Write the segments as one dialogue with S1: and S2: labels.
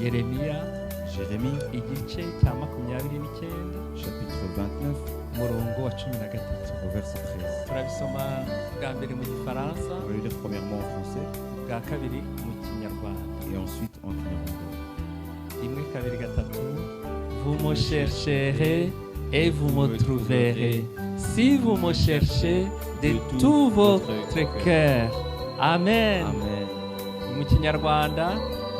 S1: Yeremiya
S2: Jérémie,
S1: igice cya 29
S2: chapitre 29,
S1: umurongo wa 13.
S2: au verset 13.
S1: turabisoma bwa mbere mu gifaransa,
S2: On va le lire premièrement en français
S1: bwa kabiri mu kinyarwanda.
S2: et ensuite en kinyarwanda.
S1: Rimwe kabiri gatatu. Vous me chercherez et vous me trouverez si vous me cherchez de tout votre cœur. Amen.
S2: Amen.
S1: Mu kinyarwanda,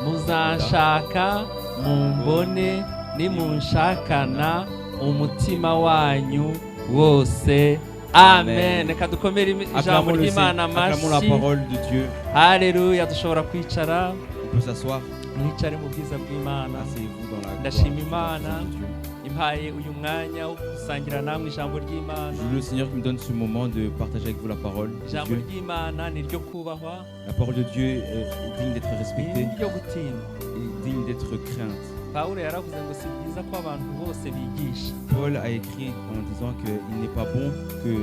S1: muzanshaka mumbone nimunshakana umutima wanyu wose. Amen. Reka dukomere ijambo
S2: Acclamons
S1: ry'Imana
S2: acclamons la
S1: amashyi.
S2: parole de Dieu.
S1: Haleluya. Dushobora kwicara,
S2: On peut s'asseoir.
S1: mwicare mu bwiza bw'Imana.
S2: Asseyez-vous dans la
S1: Ndashima
S2: gloire
S1: Imana
S2: de Dieu.
S1: impaye uyu mwanya wo gusangira namwe ijambo ry'Imana.
S2: Je loue le Seigneur qui me donne ce moment de partager avec vous la parole de
S1: Ijambo
S2: Dieu.
S1: ry'Imana ni ryo kubahwa,
S2: La parole de Dieu est digne d'être
S1: ni
S2: respectée
S1: ryo gutinywa.
S2: et digne d'être crainte.
S1: Pawulo yaravuze ngo si byiza ko abantu bose bigisha,
S2: Paul a écrit en disant qu'il n'est pas bon que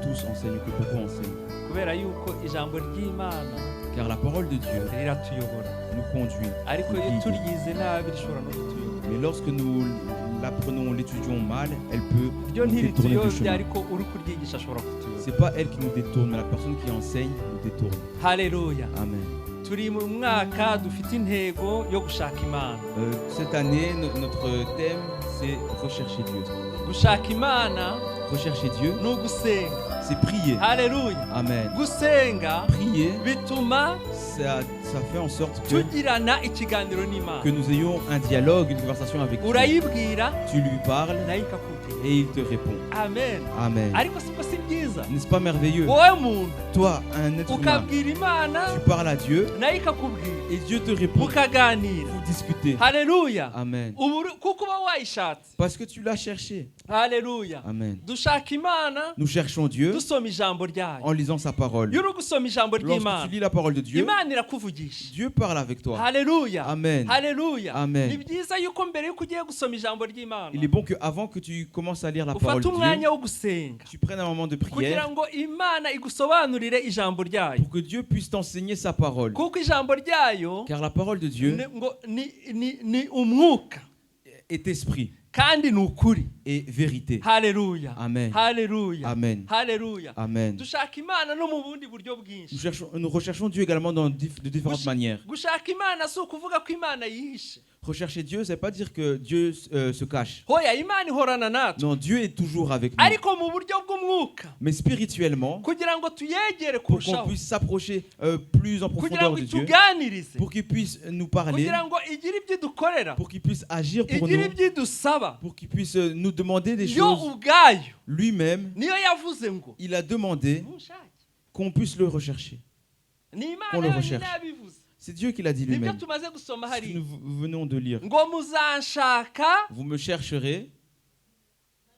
S2: tous enseignent, que beaucoup enseignent.
S1: kubera yuko ijambo ry'Imana
S2: Car la parole de Dieu
S1: riratuyobora,
S2: nous conduit.
S1: ariko
S2: nous
S1: iyo
S2: guide.
S1: turyize nabi rishobora no kutuyobora.
S2: Mais lorsque nous l'apprenons, l'étudions mal, elle peut
S1: Ryo
S2: nous détourner du
S1: ntirituyobya,
S2: chemin.
S1: ariko uri kuryigisha ashobora kutuyobora.
S2: C'est pas elle qui nous détourne, mais la personne qui enseigne nous détourne.
S1: Haleluya.
S2: Amen.
S1: Turi mu mwaka dufite intego yo gushaka Imana.
S2: Cette année, notre thème, c'est rechercher Dieu.
S1: Gushaka Imana
S2: Rechercher Dieu,
S1: ni ugusenga.
S2: c'est prier.
S1: Haleluya.
S2: Amen.
S1: Gusenga
S2: Prier,
S1: bituma
S2: ça fait en sorte
S1: tugirana ikiganiro n'Imana.
S2: que nous ayons un dialogue, une conversation avec Dieu.
S1: Urayibwira
S2: Tu lui parles
S1: nayo ikakubwira.
S2: et il te répond.
S1: Amen.
S2: Amen.
S1: Ariko siko si byiza,
S2: N'est-ce pas merveilleux?
S1: wowe muntu
S2: Toi, un être humain,
S1: ukabwira Imana
S2: tu parles à Dieu
S1: nayo ikakubwira,
S2: et Dieu te répond.
S1: mukaganira.
S2: Vous discutez.
S1: Haleluya.
S2: Amen.
S1: Kuko uba wayishatse.
S2: Parce que tu l'as cherché.
S1: Haleluya.
S2: Amen.
S1: Dushaka Imana
S2: Nous cherchons Dieu
S1: dusoma ijambo ryayo.
S2: en lisant sa parole.
S1: Iyo uri gusoma ijambo
S2: Lorsque
S1: ry'Imana,
S2: tu lis la parole de Dieu,
S1: Imana irakuvugisha.
S2: Dieu parle avec toi.
S1: Haleluya.
S2: Amen.
S1: Haleluya.
S2: Amen.
S1: Ni byiza yuko mbere yuko ugiye gusoma ijambo ry'Imana,
S2: Il est bon qu'avant que tu commences à lire la parole
S1: ufate
S2: de Dieu,
S1: umwanya wo gusenga
S2: tu prennes un moment de
S1: kugira
S2: prière
S1: ngo Imana igusobanurire ijambo ryayo.
S2: pour que Dieu puisse t'enseigner sa parole.
S1: Kuko ijambo ryayo
S2: Car la parole de Dieu
S1: ni umwuka
S2: est esprit
S1: kandi ni ukuri.
S2: et vérité.
S1: Haleluya.
S2: Amen.
S1: Haleluya.
S2: Amen.
S1: Haleluya.
S2: Amen.
S1: Dushaka Imana no mu bundi buryo bwinshi.
S2: Nous recherchons Dieu également de différentes manières.
S1: Gushaka Imana si ukuvuga ko Imana yihishe.
S2: Rechercher Dieu, ça ne veut pas dire que Dieu se cache.
S1: Hoya, Imana ihorana natwe,
S2: Non, Dieu est toujours avec nous.
S1: ariko mu buryo bw'umwuka,
S2: Mais spirituellement,
S1: kugira ngo tuyegere
S2: pour qu'on
S1: kurushaho,
S2: puisse s'approcher plus en
S1: kugira
S2: profondeur
S1: ngo
S2: de Dieu,
S1: ituganirize,
S2: pour qu'il puisse nous parler,
S1: kugira ngo igire ibyo idukorera,
S2: pour qu'il puisse agir pour
S1: igire
S2: nous,
S1: ibyo idusaba.
S2: pour qu'il puisse nous demander des
S1: Yo
S2: choses
S1: ubwayo
S2: lui-même.
S1: niyo yavuze ngo
S2: Il a demandé
S1: munshake.
S2: qu'on puisse le rechercher.
S1: Ni
S2: Qu'on
S1: Imana
S2: le
S1: yonyine
S2: recherche.
S1: yabivuze.
S2: C'est Dieu qui l'a dit
S1: Nibyo
S2: lui-même.
S1: tumaze gusoma
S2: Ce que
S1: hari
S2: nous venons de lire.
S1: ngo muzanshaka,
S2: Vous me chercherez.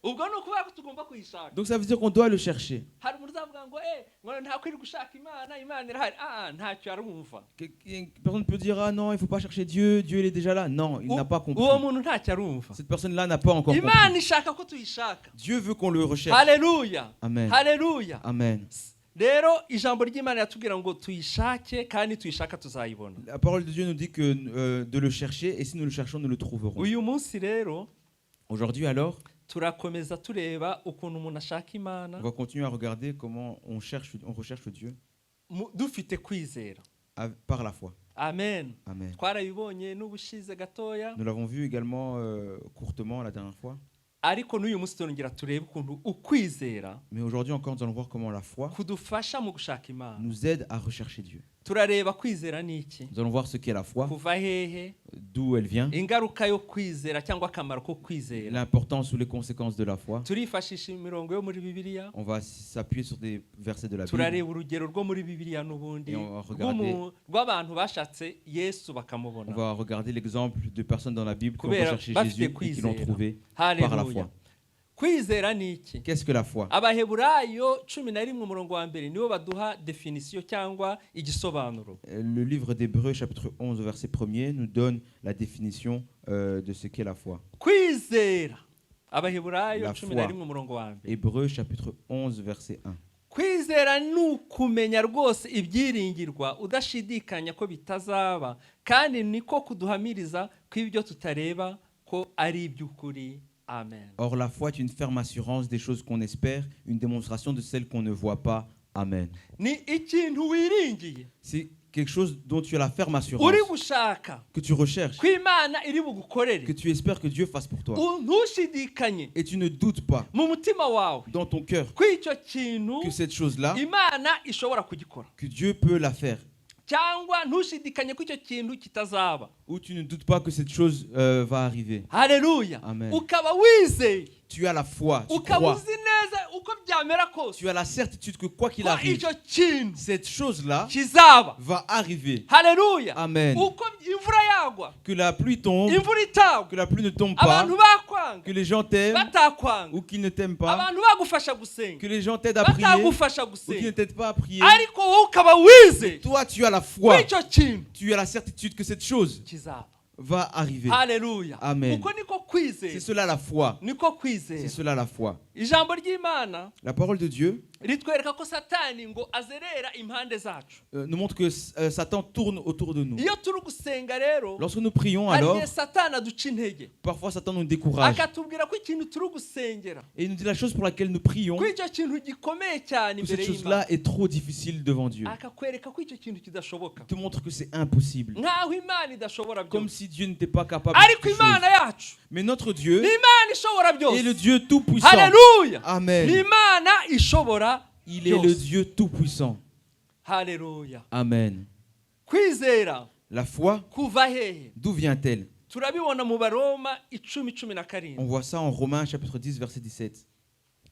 S1: ubwo ni ukuvuga ko tugomba kuyishaka.
S2: Donc ça veut dire qu'on doit le chercher.
S1: Hari umuntu uzavuga ngo ngo ntakwiriye gushaka Imana, Imana irahari. Ntacyo arumva.
S2: Personne ne peut dire, ah non, il ne faut pas chercher Dieu, Dieu il est déjà là. Non, il n'a pas compris.
S1: Uwo muntu ntacyo arumva.
S2: Cette personne-là n'a pas encore
S1: Imana
S2: compris.
S1: ishaka ko tuyishaka.
S2: Dieu veut qu'on le recherche.
S1: Haleluya.
S2: Amen.
S1: Haleluya.
S2: Amen.
S1: Rero ijambo ry'Imana yatubwira ngo tuyishake, kandi tuyishaka tuzayibona.
S2: La parole de Dieu nous dit que de le chercher, et si nous le cherchons, nous le trouverons.
S1: Uyu munsi rero
S2: Aujourd'hui alors,
S1: turakomeza tureba ukuntu umuntu ashaka Imana
S2: on va continuer à regarder comment on recherche Dieu
S1: dufite kwizera.
S2: par la foi.
S1: Amen.
S2: Amen.
S1: Twarabibonye n'ubushize gatoya,
S2: Nous l'avons vu également courtement la dernière fois.
S1: ariko n'uyu munsi turongera turebe ukuntu ukwizera
S2: Mais aujourd'hui encore, nous allons voir comment la foi
S1: kudufasha mu gushaka Imana.
S2: nous aide à rechercher Dieu.
S1: Turareba kwizera ni iki,
S2: Nous allons voir ce qu'est la foi,
S1: kuva hehe,
S2: d'où elle vient,
S1: ingaruka yo kwizera cyangwa akamaro ko kwizera.
S2: l'importance ou les conséquences de la foi.
S1: Turifashisha imirongo yo muri Bibiliya,
S2: On va s'appuyer sur des versets de la Bible.
S1: turareba urugero rwo muri Bibiliya n'ubundi
S2: Et on va regarder-
S1: rw'abantu bashatse Yesu
S2: On
S1: bakamubona.
S2: va regarder l'exemple de personnes dans la Bible qui ont
S1: Kubera
S2: recherché
S1: bafite
S2: Jésus et qui l'ont
S1: kwizera.
S2: trouvé par la
S1: Haleluya.
S2: foi.
S1: Kwizera ni iki?
S2: Qu'est-ce que la foi?
S1: Abaheburayo 11 umurongo wa mbere nibo baduha definisiyo cyangwa igisobanuro.
S2: Le livre d'Hébreux, chapitre 11, verset 1er, nous donne la définition de ce qu'est la foi.
S1: Kwizera. Abaheburayo
S2: La foi.
S1: 11 umurongo wa mbere.
S2: Hébreux, chapitre 11, verset 1.
S1: Kwizera kwizera ni ukumenya rwose ibyiringirwa udashidikanya ko bitazaba kandi niko kuduhamiriza ko ibyo tutareba ko ari iby'ukuri. Amen.
S2: Or, la foi est une ferme assurance des choses qu'on espère, une démonstration de celles qu'on ne voit pas. Amen.
S1: Ni ikintu wiringiye
S2: C'est quelque chose dont tu as la ferme assurance,
S1: uri gushaka
S2: que tu recherches,
S1: ko Imana iri bugukorere,
S2: que tu espères que Dieu fasse pour toi.
S1: ntushidikanye
S2: Et tu ne doutes pas
S1: mu mutima wawe
S2: dans ton cœur
S1: ko icyo kintu
S2: que cette chose-là,
S1: Imana ishobora kugikora,
S2: que Dieu peut la faire.
S1: cyangwa ntushidikanye ko icyo kintu kitazaba.
S2: Ou tu ne doutes pas que cette chose va arriver.
S1: Haleluya.
S2: Amen.
S1: Ukaba wizeye,
S2: Tu as la foi, tu
S1: ukaba
S2: crois.
S1: uzi neza uko byamera kose
S2: Tu as la certitude que quoi qu'il
S1: ko
S2: arrive,
S1: icyo kintu
S2: cette chose-là
S1: kizaba.
S2: va arriver.
S1: Haleluya.
S2: Amen.
S1: Uko imvura yagwa,
S2: Que la pluie tombe,
S1: imvura itagwa,
S2: que la pluie ne tombe pas,
S1: abantu bakwanga,
S2: que les gens t'aiment
S1: batakwanga,
S2: ou qu'ils ne t'aiment pas,
S1: abantu bagufasha gusenga,
S2: que les gens t'aident à prier
S1: batagufasha
S2: ou qu'ils ne
S1: gusenga,
S2: t'aident pas à prier.
S1: ariko wowe ukaba wizeye
S2: Toi, tu as la
S1: ko
S2: foi,
S1: icyo kintu
S2: tu as la certitude que cette chose
S1: kizaba.
S2: va arriver.
S1: Haleluya.
S2: Amen.
S1: Uko niko
S2: C'est
S1: kwizera,
S2: cela la foi.
S1: niko
S2: C'est
S1: kwizera.
S2: cela la foi.
S1: Ijambo ry'Imana
S2: La parole de Dieu
S1: ritwereka ko Satani ngo azerera impande zacu.
S2: nous montre que Satan tourne autour de nous.
S1: Iyo turi gusenga rero,
S2: Lorsque nous prions
S1: hari
S2: alors,
S1: igihe Satani aduca intege,
S2: parfois Satan nous décourage.
S1: akatubwira ko ikintu turi gusengera,
S2: Et il nous dit la chose pour laquelle nous prions,
S1: ko icyo kintu gikomeye cyane
S2: que
S1: imbere
S2: cette
S1: y'Imana,
S2: chose-là est trop difficile devant Dieu.
S1: akakwereka ko icyo kintu kidashoboka,
S2: Il te montre que c'est impossible.
S1: nkaho Imana idashobora
S2: Comme
S1: byose.
S2: si Dieu n'était pas capable de
S1: Ariko
S2: quelque
S1: Imana
S2: chose.
S1: yacu
S2: Mais notre Dieu
S1: ni Imana ishobora
S2: est le
S1: byose.
S2: Dieu tout-puissant.
S1: Haleluya. Ni
S2: Amen.
S1: Imana ishobora
S2: Il est le
S1: byose.
S2: Dieu tout-puissant.
S1: Haleluya.
S2: Amen.
S1: Kwizera
S2: La foi,
S1: kuva hehe?
S2: d'où vient-elle?
S1: Turabibona mu Baroma 10:17.
S2: On voit ça en Romains chapitre 10, verset 17.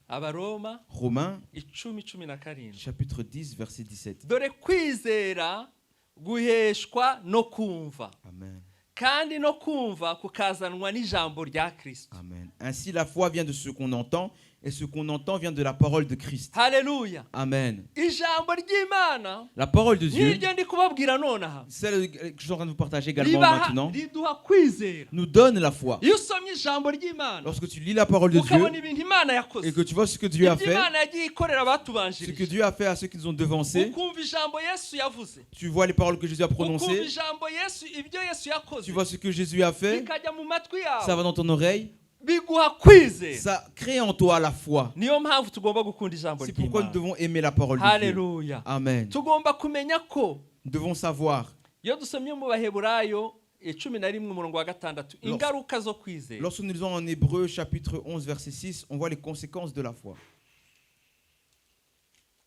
S1: Abaroma
S2: Romains
S1: 10:17.
S2: chapitre 10, verset 17.
S1: Dore kwizera guheshwa no kumva,
S2: Amen.
S1: kandi no kumva kukazanwa n'ijambo rya Kristo.
S2: Amen. Ainsi, la foi vient de ce qu'on entend, et ce qu'on entend vient de la parole de Christ.
S1: Haleluya.
S2: Amen.
S1: Ijambo ry'Imana
S2: La parole de Dieu,
S1: niryo ndi kubabwira nonaha,
S2: celle que je suis en train de vous partager également maintenant,
S1: riduha kwizera.
S2: nous donne la foi.
S1: Iyo usomye ijambo ry'Imana
S2: Lorsque tu lis la parole de Dieu
S1: ukabona ibintu Imana
S2: et
S1: yakoze,
S2: que tu vois ce que Dieu a
S1: ibyo
S2: fait,
S1: Imana yagiye ikorera
S2: ce que
S1: abatubanjirije,
S2: Dieu a fait à ceux qui nous ont devancés,
S1: ukumva ijambo Yesu yavuze,
S2: tu vois les paroles que Jésus a
S1: ukumva
S2: prononcées,
S1: ijambo Yesu, ibyo Yesu yakoze
S2: tu vois ce que Jésus a fait,
S1: bikajya mu matwi
S2: ça
S1: yawe,
S2: va dans ton oreille,
S1: biguha kwizera.
S2: ça crée en toi la foi.
S1: Niyo mpamvu tugomba gukunda ijambo
S2: C'est pourquoi nous
S1: ry'Imana.
S2: devons aimer la parole de Dieu.
S1: Haleluya.
S2: Amen.
S1: Tugomba kumenya ko
S2: Nous devons savoir,
S1: iyo dusomye mu Baheburayo 11 umurongo wa 6, ingaruka zo kwizera.
S2: lorsque nous lisons en Hébreu chapitre 11 verset 6, on voit les conséquences de la foi.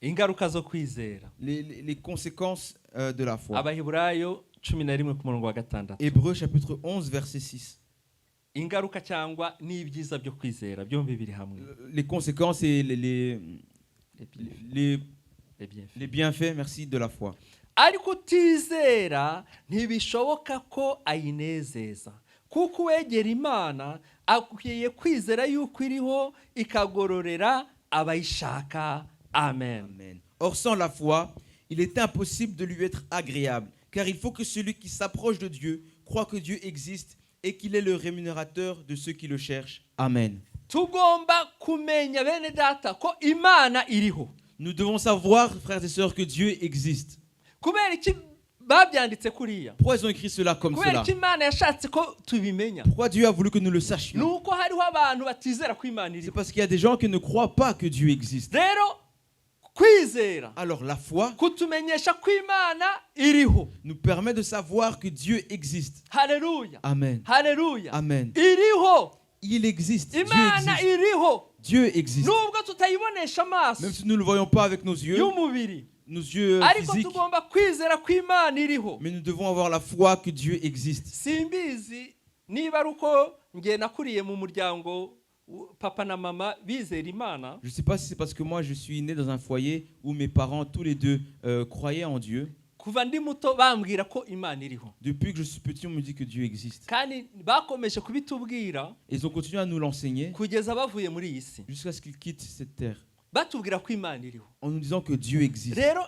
S1: Ingaruka zo kwizera.
S2: Les conséquences de la foi.
S1: Abaheburayo 11 ku murongo wa 6.
S2: Hébreu chapitre 11 verset 6.
S1: Ingaruka cyangwa n'ibyiza byo kwizera byombi biri hamwe.
S2: Les conséquences et
S1: Les bienfaits.
S2: les bienfaits, merci, de la foi.
S1: Ariko utizera ntibishoboka ko ayinezeza, kuko uwegera Imana akwiye kwizera yuko iriho ikagororera abayishaka. Amen.
S2: Amen. Or, sans la foi, il est impossible de lui être agréable, car il faut que celui qui s'approche de Dieu croit que Dieu existe et qu'il est le rémunérateur de ceux qui le cherchent. Amen.
S1: Tugomba kumenya bene data ko Imana iriho.
S2: Nous devons savoir, frères et sœurs, que Dieu existe.
S1: Kubera iki babyanditse kuriya?
S2: Pourquoi ils ont écrit cela comme
S1: Kubera
S2: cela?
S1: iki Imana yashatse ko tubimenya?
S2: Pourquoi Dieu a voulu que nous le sachions?
S1: Nuko hariho abantu batizera ko Imana
S2: C'est
S1: iriho.
S2: parce qu'il y a des gens qui ne croient pas que Dieu existe.
S1: Rero kwizera
S2: Alors la foi
S1: kutumenyesha ko Imana iriho.
S2: nous permet de savoir que Dieu existe.
S1: Haleluya.
S2: Amen.
S1: Haleluya.
S2: Amen.
S1: Iriho.
S2: Il existe. Dieu
S1: Imana
S2: existe.
S1: iriho.
S2: Dieu existe.
S1: Nubwo tutayibonesha amaso
S2: Même si nous ne le voyons pas avec nos yeux
S1: y'umubiri, ariko
S2: physiques,
S1: tugomba kwizera ko Imana iriho.
S2: mais nous devons avoir la foi que Dieu existe.
S1: Simbizi niba ari uko ngiye nakuriye mu muryango papa na mama bizera Imana,
S2: Je ne sais pas si c'est parce que moi je suis né dans un foyer où mes parents tous les deux croyaient en Dieu.
S1: kuva ndi muto bambwira ko Imana iriho,
S2: Depuis que je suis petit, on me dit que Dieu existe.
S1: kandi bakomeje kubitubwira
S2: Ils ont continué à nous l'enseigner
S1: kugeza bavuye muri iyi si,
S2: jusqu'à ce qu'ils quittent cette terre
S1: batubwira ko Imana iriho.
S2: en nous disant que Dieu existe.
S1: Rero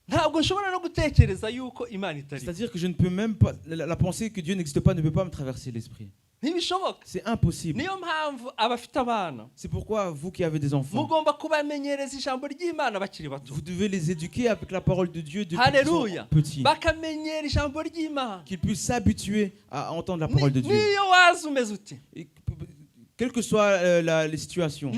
S1: ntabwo nshobora no gutekereza yuko Imana itariho.
S2: C'est-à-dire que je ne peux même pas, la pensée que Dieu n'existe pas ne peut pas me traverser l'esprit.
S1: ntibishoboka.
S2: C'est impossible.
S1: Niyo mpamvu abafite abana
S2: C'est pourquoi vous qui avez des enfants,
S1: mugomba kubamenyereza ijambo ry'Imana bakiri bato.
S2: vous devez les éduquer avec la parole de Dieu depuis qu'ils sont
S1: Haleluya.
S2: petits.
S1: Bakamenyera ijambo ry'Imana.
S2: Qu'ils puissent s'habituer à entendre la parole de Dieu.
S1: Niyo waza umeze uti,
S2: Et quelle que soit les situations,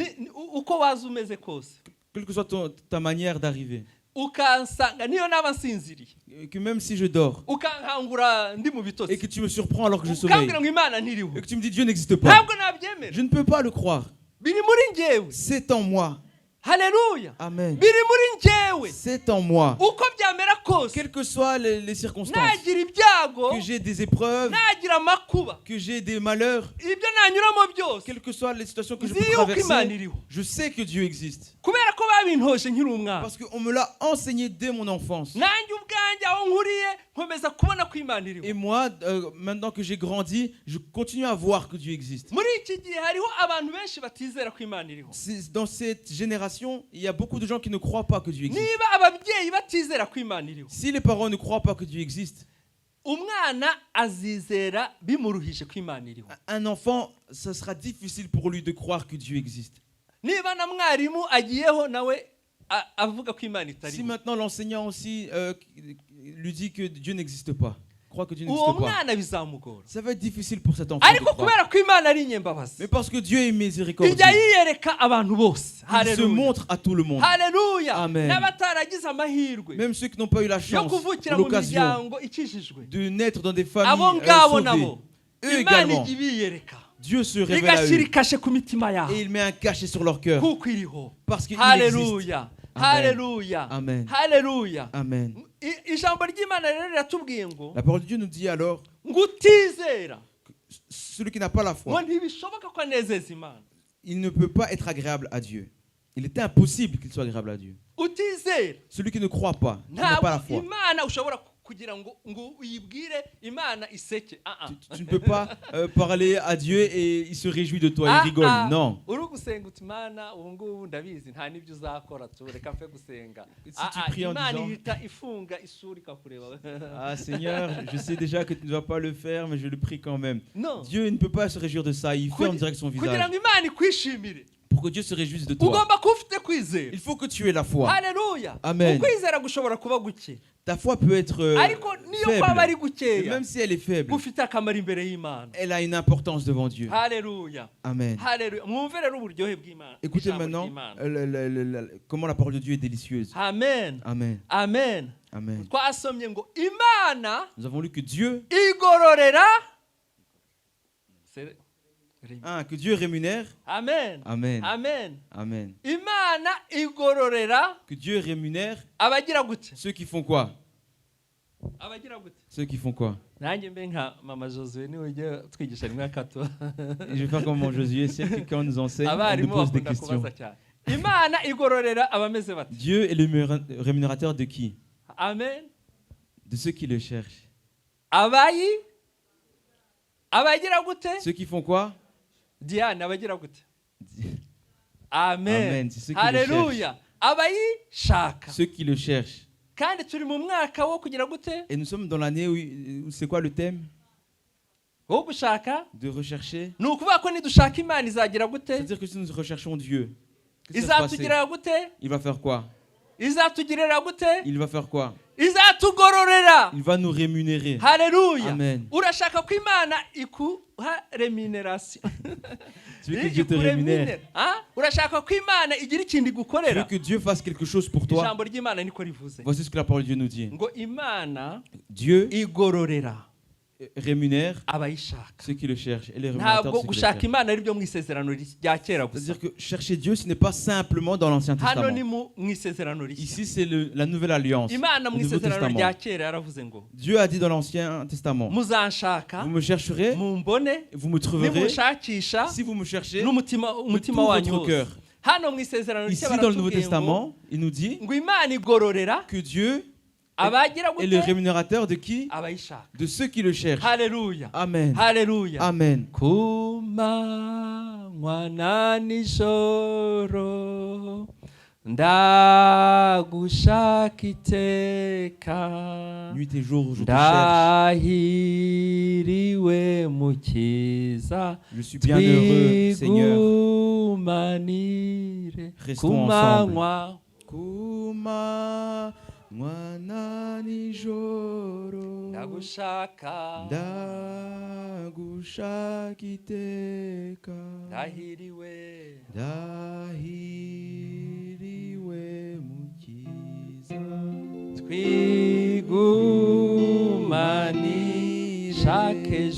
S1: uko waza umeze kose,
S2: quelle que soit ta manière d'arriver,
S1: ukansanga niyo naba nsinziriye,
S2: que même si je dors
S1: ukankangura ndi mu
S2: et
S1: bitotsi,
S2: que tu me surprends alors que je sommeille
S1: ukambwira ngo Imana ntiriho,
S2: et que tu me dis Dieu n'existe pas,
S1: ntabwo nabyemera.
S2: je ne peux pas le croire.
S1: Biri muri njyewe.
S2: C'est en moi.
S1: Haleluya.
S2: Amen.
S1: Biri muri njyewe.
S2: C'est en moi.
S1: Uko byamera kose,
S2: Quelles que soient les circonstances,
S1: nagira ibyago,
S2: que j'ai des épreuves,
S1: nagira amakuba,
S2: que j'ai des malheurs,
S1: ibyo nanyuramo byose,
S2: quelles que soient les situations que je
S1: nzi
S2: peux
S1: yuko Imana
S2: traverser,
S1: iriho,
S2: je sais que Dieu existe.
S1: kubera ko babintoje nkiri umwana.
S2: Parce qu'on me l'a enseigné dès mon enfance.
S1: Nanjye ubwanjye aho nkuriye nkomeza kubona ko Imana iriho.
S2: Et moi, maintenant que j'ai grandi, je continue à voir que Dieu existe.
S1: Muri iki gihe hariho abantu benshi batizera ko Imana iriho.
S2: Dans cette génération, il y a beaucoup de gens qui ne croient pas que Dieu existe.
S1: Niba ababyeyi batizera ko Imana iriho,
S2: Si les parents ne croient pas que Dieu existe,
S1: umwana azizera bimuruhije ko Imana iriho.
S2: un enfant, ça sera difficile pour lui de croire que Dieu existe.
S1: Niba na mwarimu agiyeho nawe avuga ko Imana
S2: Si
S1: itariho,
S2: maintenant l'enseignant aussi lui dit que Dieu n'existe pas, croit que Dieu n'existe
S1: uwo
S2: pas,
S1: mwana bizamugora.
S2: ça va être difficile pour cet enfant de
S1: Ariko
S2: croire.
S1: kubera ko Imana ari inyembabazi,
S2: Mais parce que Dieu est miséricordieux,
S1: ijya yiyereka abantu bose.
S2: il se
S1: Haleluya.
S2: montre à tout le monde.
S1: Haleluya.
S2: Amen.
S1: N'abataragize amahirwe
S2: Même ceux qui n'ont pas eu la
S1: yo
S2: chance,
S1: kuvukira mu
S2: l'occasion
S1: miryango ikijijwe,
S2: de naître dans des
S1: abo
S2: familles
S1: ngabo
S2: sauvées,
S1: nabo
S2: eux
S1: Imana
S2: également,
S1: ijya ibiyereka,
S2: Dieu se révèle à
S1: igashyira
S2: eux
S1: ikashe ku mitima yabo,
S2: et il met un cachet sur leur cœur
S1: kuko iriho.
S2: parce qu'il existe.
S1: Haleluya.
S2: Amen.
S1: Haleluya.
S2: Amen.
S1: Haleluya.
S2: Amen.
S1: Ijambo ry'Imana rero riratubwiye ngo
S2: La parole de Dieu nous dit alors,
S1: utizera
S2: celui qui n'a pas la
S1: ngo
S2: foi,
S1: ntibishoboka ko anezeza Imana.
S2: il ne peut pas être agréable à Dieu. Il est impossible qu'il soit agréable à Dieu.
S1: Utizera
S2: Celui qui ne croit pas, qui n'a pas la
S1: ntabwo
S2: foi,
S1: Imana ushobora kugira ngo uyibwire Imana iseke.
S2: tu ne peux pas parler à Dieu et il se réjouit de toi, il rigole. Non.
S1: uri gusenga uti Imana ubu ngubu ndabizi nta n'ibyo uzakora tu reka mfe gusenga.
S2: Si tu pries en
S1: Imana
S2: disant,
S1: ihita ifunga isura ikakureba.
S2: ah Seigneur, je sais déjà que tu ne vas pas le faire, mais je le prie quand même.
S1: Non.
S2: Dieu ne peut pas se réjouir de ça, il ferme direct son
S1: kugira
S2: visage.
S1: ngo Imana ikwishimire
S2: Pour que Dieu se réjouisse de toi,
S1: ugomba kuba ufite kwizera.
S2: il faut que tu aies la foi.
S1: Haleluya.
S2: Amen.
S1: Ukwizera gushobora kuba guke,
S2: Ta foi peut être
S1: ariko niyo kwaba ari
S2: faible. Et
S1: gukeya
S2: même si elle est faible,
S1: gufite akamaro imbere y'Imana.
S2: elle a une importance devant Dieu.
S1: Haleluya.
S2: Amen.
S1: Haleluya. Mwumve rero uburyohe bw'Imana.
S2: Écoutez
S1: ijambo
S2: maintenant
S1: ry'Imana.
S2: comment la parole de Dieu est délicieuse.
S1: Amen.
S2: Amen.
S1: Amen.
S2: Amen.
S1: Twasomye ngo Imana
S2: Nous avons lu que Dieu,
S1: igororera.
S2: que Dieu rémunère.
S1: Amen.
S2: Amen.
S1: Amen.
S2: Amen.
S1: Imana igororera
S2: Que Dieu rémunère
S1: abagira gute?
S2: ceux qui font quoi?
S1: Abagira gute?
S2: Ceux qui font quoi?
S1: Nanjye mbe nka mama Josué niwe ujya twigisha rimwe akato.
S2: Et je vais faire comme mon Josué, c'est que quand on nous enseigne, on nous
S1: Abarimu
S2: pose des
S1: bakunda
S2: questions.
S1: kubaza cyane. Imana igororera abameze bati.
S2: Dieu est le rémunérateur de qui?
S1: Amen.
S2: De ceux qui le cherchent.
S1: Abayi abagira gute?
S2: Ceux qui font quoi?
S1: Diane abagira gute? Amen.
S2: Amen. C'est ceux qui le
S1: Haleluya. Abayishaka.
S2: Ceux qui le cherchent.
S1: Kandi turi mu mwaka wo kugira gute?
S2: Et nous sommes dans l'année où c'est quoi le thème?
S1: Wo gushaka?
S2: De rechercher.
S1: Ni ukuvuga ko nidushaka Imana izagira gute?
S2: C'est-à-dire que si nous recherchons Dieu, qu'est-ce qui va se passer?
S1: Izatugirira gute?
S2: Il va faire quoi?
S1: Izatugirira gute?
S2: Il va faire quoi?
S1: Izatugororera.
S2: Il va nous rémunérer.
S1: Haleluya.
S2: Amen.
S1: Urashaka ko Imana ikuha remuneration.
S2: Tu veux que Dieu te rémunère?
S1: Urashaka ko Imana igira ikindi
S2: Tu veux
S1: gukorera?
S2: que Dieu fasse quelque chose pour toi?
S1: Ijambo ry'Imana niko rivuze.
S2: Voici ce que la parole de Dieu nous dit.
S1: Ngo Imana
S2: Dieu
S1: igororera
S2: rémunère
S1: abayishaka.
S2: ceux qui le cherchent. Et les rémunérateurs
S1: Ntabwo
S2: ceux qui le
S1: gushaka
S2: cherchent.
S1: Imana ari byo mu isezerano rya kera gusa.
S2: C'est-à-dire que chercher Dieu, ce n'est pas simplement dans l'Ancien
S1: Hano ni
S2: Testament.
S1: mu isezerano rishya.
S2: Ici, c'est la Nouvelle Alliance,
S1: Imana
S2: le
S1: mu
S2: Nouveau
S1: isezerano rya
S2: Testament.
S1: kera yaravuze ngo
S2: Dieu a dit dans l'Ancien Testament,
S1: muzanshaka
S2: vous me chercherez,
S1: mumbone
S2: vous me trouverez,
S1: nimushakisha
S2: si vous me cherchez,
S1: n'umutima
S2: de
S1: umutima
S2: tout
S1: wanyu
S2: votre
S1: wose.
S2: cœur.
S1: Hano mu isezerano
S2: Ici,
S1: rishya
S2: dans le Nouveau
S1: baratubwiye ngo
S2: Testament, il nous dit
S1: ngo Imana igororera
S2: que Dieu
S1: abagira
S2: est le
S1: gute?
S2: rémunérateur de qui?
S1: Abayishaka.
S2: De ceux qui le cherchent.
S1: Haleluya.
S2: Amen.
S1: Haleluya.
S2: Amen.
S1: Kumanywa na nijoro ndagushaka iteka
S2: Nuit et jour, je te cherche.
S1: ndahiriwe mukiza
S2: Je suis bien heureux, Seigneur.
S1: twigumanire
S2: Restons
S1: kumanywa
S2: Kuma mwana nijoro
S1: ndagushaka
S2: ndagushaka iteka
S1: ndahiriwe
S2: ndahiriwe mukiza
S1: twigumanire chaque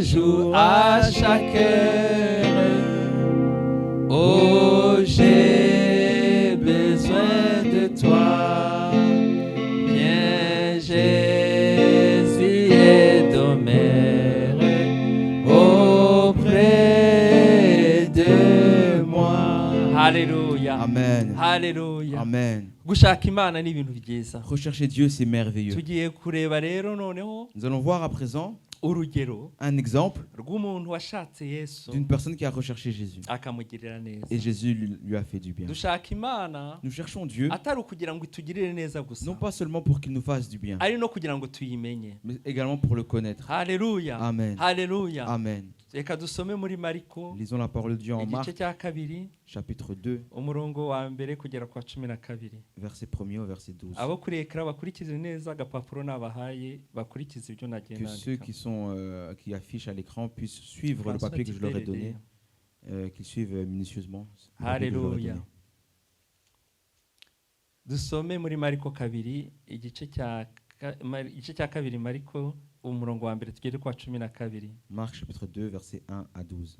S1: jour à chaque heure. Oh, j'ai besoin de toi. Viens, Jésus, et demeure auprès de moi. Alléluia.
S2: Amen.
S1: Alléluia.
S2: Amen.
S1: Gushaka Imana ni ibintu byiza.
S2: Rechercher Dieu, c'est merveilleux.
S1: Tugiye kureba rero noneho
S2: Nous allons voir à présent
S1: urugero
S2: un exemple
S1: rw'umuntu washatse Yesu
S2: d'une personne qui a recherché Jésus.
S1: akamugirira neza.
S2: Et Jésus lui a fait du bien.
S1: Dushaka Imana
S2: Nous cherchons Dieu,
S1: atari ukugira ngo itugirire neza gusa,
S2: non pas seulement pour qu'il nous fasse du bien,
S1: ari no kugira ngo tuyimenye.
S2: mais également pour le connaître.
S1: Haleluya.
S2: Amen.
S1: Haleluya.
S2: Amen.
S1: Reka dusome muri Mariko
S2: Lisons la parole de Dieu en Marc,
S1: igice cya kabiri
S2: chapitre 2,
S1: umurongo wa mbere kugera kwa 12.
S2: verset 1er au verset 12.
S1: Abo kuri ekara bakurikize neza agapapuro nabahaye bakurikize ibyo nagiye
S2: Que ceux
S1: nandika.
S2: qui affichent à l'écran puissent suivre le papier que je leur ai donné, qu'ils suivent minutieusement. le papier que je leur ai
S1: Haleluya.
S2: donné.
S1: Dusome muri Mariko kabiri igice cya kabiri Mariko umurongo wa mbere tugere kwa 12.
S2: Marc chapitre 2, verset 1 à 12.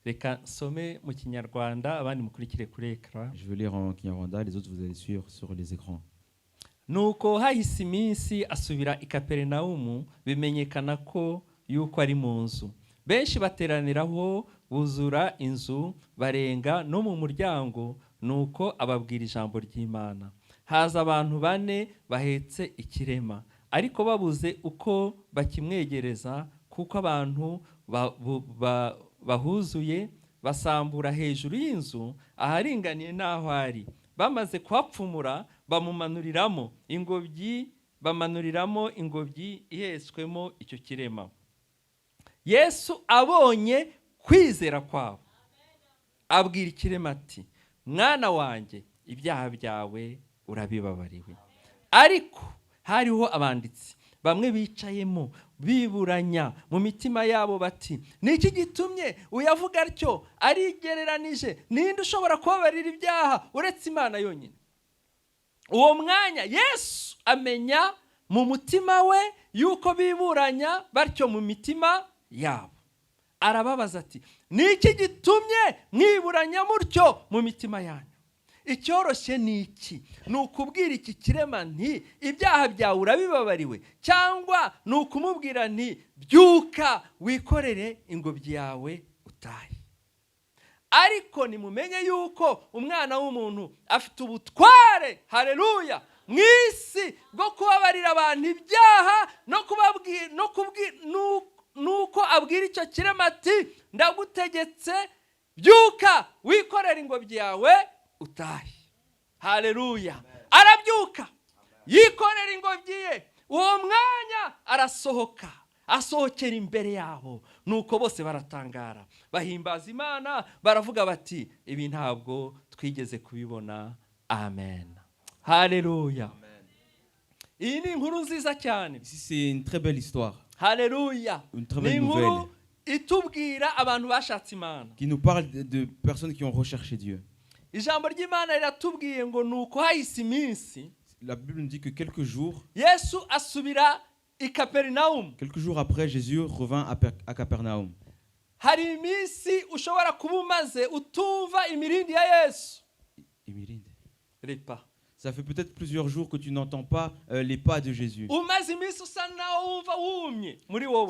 S1: Reka nsome mu kinyarwanda abandi mukurikire kuri ekara.
S2: Je vais lire en Kinyarwanda, les autres vous allez suivre sur les écrans.
S1: Nuko hahise iminsi asubira i Kaperinawumu bimenyekana ko yuko ari mu nzu. Benshi bateraniraho buzura inzu barenga no mu muryango, nuko ababwira ijambo ry'Imana. Haza abantu 4 bahetse ikirema, ariko babuze uko bakimwegereza kuko abantu bahuzuye basambura hejuru y'inzu aharinganiye n'aho ari. Bamaze kuhapfumura bamumanuriramo ingobyi ihetswemo icyo kirema. Yesu abonye kwizera kwabo abwira ikirema ati, mwana wanjye ibyaha byawe urabibabariwe. Ariko hariho abanditsi bamwe bicayemo biburanya mu mitima yabo bati, niki gitumye uyavuga atyo? Arigereranije, ninde ushobora kubabarira ibyaha uretse Imana yonyine? Uwo mwanya Yesu amenya mu mutima we yuko biburanya batyo mu mitima yabo. Arababaza ati, niki gitumye mwiburanya mutyo mu mitima yanyu? Icyoroshye ni iki? Ni ukubwira iki kirema nti ibyaha byawe urabibabariwe, cyangwa ni ukumubwira nti byuka wikorere ingobyi yawe utahe? Ariko nimumenye yuko umwana w'umuntu afite ubutware, haleluya, mu isi bwo kubabarira abantu ibyaha nuko abwira icyo kirema ati, ndagutegetse byuka wikorere ingobyi yawe utahe. Haleluya. Arabyuka yikorera ingobyi ye. Uwo mwanya arasohoka, asohokera imbere yabo, nuko bose baratangara bahimbaza Imana, baravuga bati, ibi ntabwo twigeze kubibona. Amen. Haleluya. Iyi ni inkuru nziza cyane.
S2: Ici c'est une très belle histoire.
S1: Haleluya.
S2: Une très belle nouvelle
S1: itubwira abantu bashatse Imana,
S2: qui nous parle de personnes qui ont recherché Dieu.
S1: Ijambo ry'Imana riratubwiye ngo nuko hahise iminsi.
S2: La Bible nous dit que quelques jours après, Jésus revint à Capernaum.
S1: Hari iminsi ushobora kuba umaze utumva imirindi ya Yesu.
S2: Ça fait peut-être plusieurs jours que tu n'entends pas les pas de Jésus.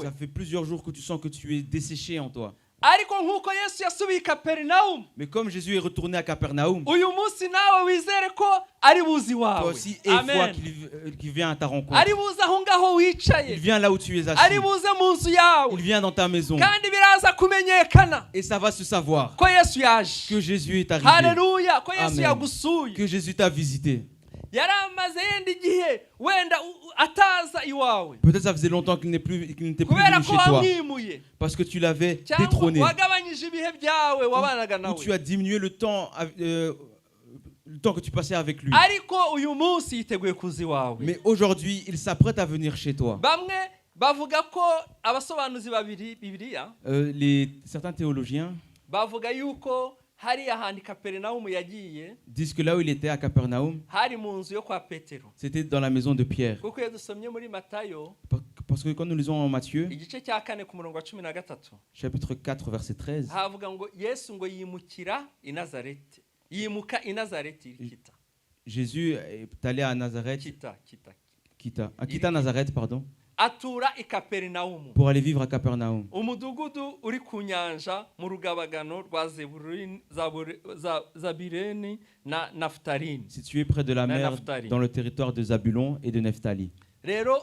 S1: Ça fait plusieurs jours
S2: que tu sens que tu es desséché en toi.
S1: ariko nk'uko Yesu yasubiye i Kaperinaumu,
S2: Mais comme Jésus est retourné à Capernaum,
S1: uyu munsi nawe wizere ko ari buzi
S2: toi
S1: wawe.
S2: aussi, et foi
S1: Amen.
S2: qu'il vient à ta rencontre.
S1: Ari buze aho ngaho
S2: Il
S1: wicaye,
S2: vient là où tu es
S1: ari
S2: assis.
S1: buze mu nzu yawe,
S2: Il vient dans ta maison.
S1: kandi biraza kumenyekana
S2: Et ça va se savoir
S1: ko Yesu yaje.
S2: que Jésus est arrivé.
S1: Haleluya, ko Yesu
S2: Amen.
S1: yagusuye.
S2: Que Jésus t'a visité.
S1: Yari amaze yenda igihe wenda ataza iwawe,
S2: Peut-être ça faisait longtemps qu'il n'était plus venu
S1: kubera
S2: chez
S1: ko
S2: toi.
S1: wamwimuye,
S2: Parce que tu l'avais
S1: cyangwa
S2: détrôné.
S1: wagabanyije ibihe byawe wabanaga
S2: Ou
S1: nawe.
S2: tu as diminué le temps que tu passais avec lui.
S1: Ariko uyu munsi yiteguye kuza iwawe.
S2: Mais aujourd'hui, il s'apprête à venir chez toi.
S1: Bamwe bavuga ko abasobanuzi babiri Bibiliya
S2: Certains théologiens
S1: bavuga yuko hari ahantu i Kaperinaumu yagiye,
S2: disent que là où il était à Capernaum,
S1: hari mu nzu yo kwa Petero.
S2: c'était dans la maison de Pierre.
S1: Kuko iyo dusomye muri Matayo
S2: Parce que quand nous lisons en Matthieu,
S1: igice cya 4 ku murongo wa 13,
S2: chapitre 4, verset 13,
S1: havuga ngo Yesu ngo yimukira i Nazareti, yimuka i Nazareti kita
S2: Jésus est allé à Nazareth, quitta Nazareth, pardon,
S1: atura i Kaperinaumu,
S2: pour aller vivre à Capernaum.
S1: umudugudu uri ku nyanja mu rugabagano rwa Zabuloni na Nafutalini.
S2: Situé près de la mer,
S1: Naphtali.
S2: dans le territoire de Zabulon et de Nephtali.
S1: Rero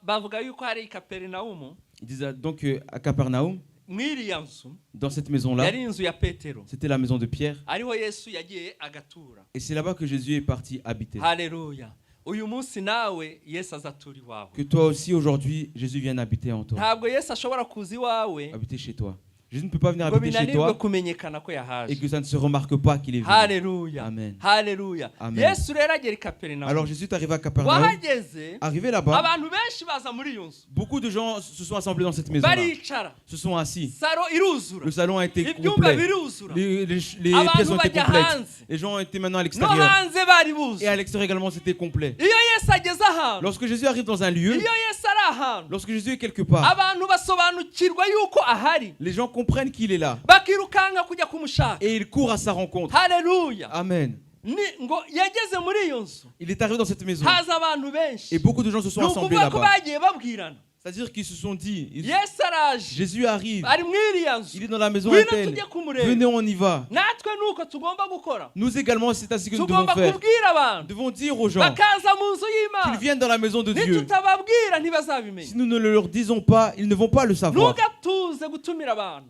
S1: bavuga yuko hari i Kaperinaumu,
S2: Ils disent donc à Capernaum,
S1: mwiriya nzu
S2: dans cette maison-là,
S1: yari inzu ya Petero,
S2: c'était la maison de Pierre.
S1: ariho Yesu yagiye agatura.
S2: Et c'est là-bas que Jésus est parti habiter.
S1: Haleluya. Uyu munsi nawe Yesu azatura iwawe.
S2: Que toi aussi, aujourd'hui, Jésus vienne habiter en toi.
S1: Ntabwo Yesu ashobora kuza iwawe
S2: Habiter chez toi. Jésus ne peut pas venir
S1: ngo
S2: habiter chez
S1: binanirwe
S2: toi
S1: kumenyekana ko
S2: et
S1: yahaje.
S2: que ça ne se remarque pas qu'il est venu.
S1: Haleluya.
S2: Amen.
S1: Haleluya.
S2: Amen.
S1: Yesu rero agera i Kaperinaumu.
S2: Alors Jésus est arrivé à Capernaum.
S1: Wahageze,
S2: Arrivé là-bas,
S1: abantu benshi baza muri iyo nzu,
S2: beaucoup de gens se sont assemblés dans cette maison-là.
S1: baricara,
S2: Se sont assis.
S1: saro iruzura,
S2: Le salon a été
S1: ibyumba
S2: complet.
S1: biruzura,
S2: Les
S1: Abantu
S2: pièces ont été
S1: bajya
S2: complètes.
S1: hanze.
S2: Les gens étaient maintenant à
S1: no
S2: l'extérieur.
S1: hanze bari
S2: Et
S1: buzuye.
S2: à l'extérieur également, c'était complet.
S1: Iyo Yesu ageze ahantu,
S2: Lorsque Jésus arrive dans un lieu,
S1: iyo Yesu ari ahantu,
S2: lorsque Jésus est quelque part,
S1: abantu basobanukirwa yuko ahari,
S2: les gens comprennent qu'il est là.
S1: bakirukanga kujya kumushaka.
S2: Et ils courent à sa rencontre.
S1: Haleluya.
S2: Amen.
S1: Ngo yageze muri iyo nzu,
S2: Il est arrivé dans cette maison.
S1: haza abantu benshi.
S2: Et beaucoup de gens se sont
S1: Ni
S2: assemblés
S1: ukuvuga ko
S2: là-bas.
S1: bagiye babwirana,
S2: C'est-à-dire qu'ils se sont dit,
S1: Yesu araje,
S2: Jésus arrive.
S1: ari mwiriya nzu,
S2: Il est dans la maison
S1: ngwino
S2: Appel.
S1: tujye kumureba.
S2: Venez, on y va.
S1: Natwe nuko tugomba gukora,
S2: Nous également, c'est ainsi que nous devons
S1: tugomba
S2: faire.
S1: kubwira
S2: Nous
S1: abantu
S2: devons dire aux gens
S1: bakaza mu nzu
S2: qu'ils
S1: y'Imana.
S2: viennent dans la maison de Dieu.
S1: Nitutababwira
S2: Si
S1: ntibazabimenya.
S2: nous ne le leur disons pas, ils ne vont pas le savoir.
S1: Ntugatuze gutumira abantu,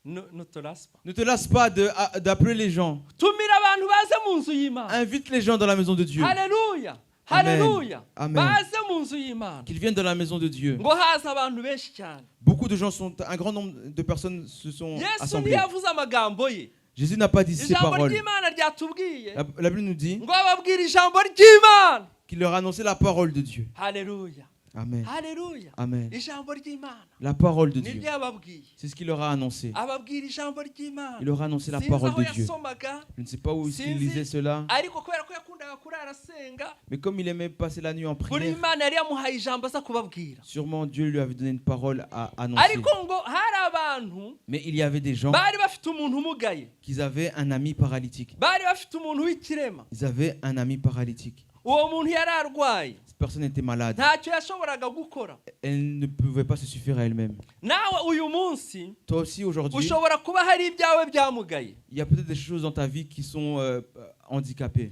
S1: nuturaspa.
S2: Ne te lasse pas d'appeler les gens.
S1: Tumira abantu baze mu nzu y'Imana.
S2: Invite les gens dans la maison de Dieu.
S1: Haleluya.
S2: Amen.
S1: Haleluya.
S2: Amen.
S1: Baze mu nzu y'Imana.
S2: Qu'ils viennent dans la maison de Dieu.
S1: Ngo haza abantu benshi cyane.
S2: Beaucoup de gens un grand nombre de personnes se sont
S1: Yesu
S2: assemblées.
S1: ntiyavuze amagambo ye.
S2: Jésus n'a pas dit ces
S1: Ijambo
S2: paroles.
S1: ry'Imana ryatubwiye
S2: La Bible nous dit
S1: ngo ababwire ijambo ry'Imana.
S2: qu'il leur a annoncé la parole de Dieu.
S1: Haleluya.
S2: Amen.
S1: Haleluya.
S2: Amen.
S1: Ijambo ry'Imana
S2: La parole de
S1: nibyo
S2: Dieu.
S1: yababwiye.
S2: C'est ce qu'il leur a annoncé.
S1: Ababwira ijambo ry'Imana.
S2: Il leur a annoncé la
S1: Sinzi
S2: parole
S1: aho
S2: de Dieu.
S1: yasomaga,
S2: Je ne sais pas où il
S1: Sinzi.
S2: lisait cela.
S1: ariko kubera ko yakundaga kurara asenga,
S2: Mais comme il aimait passer la nuit en
S1: buri
S2: prière,
S1: Imana yari yamuhaye ijambo aza kubabwira.
S2: sûrement Dieu lui avait donné une parole à annoncer.
S1: Ariko ngo hari abantu
S2: Mais il y avait des gens
S1: bari bafite umuntu umugaye,
S2: qui avaient un ami paralytique.
S1: bari bafite umuntu w'ikirema.
S2: Ils avaient un ami paralytique.
S1: Uwo muntu yari arwaye,
S2: Cette personne était malade.
S1: ntacyo yashoboraga gukora.
S2: Elle ne pouvait pas se suffire à elle-même.
S1: Nawe uyu munsi
S2: Toi aussi aujourd'hui,
S1: ushobora kuba hari ibyawe byamugaye,
S2: il y a peut-être des choses dans ta vie qui sont handicapées.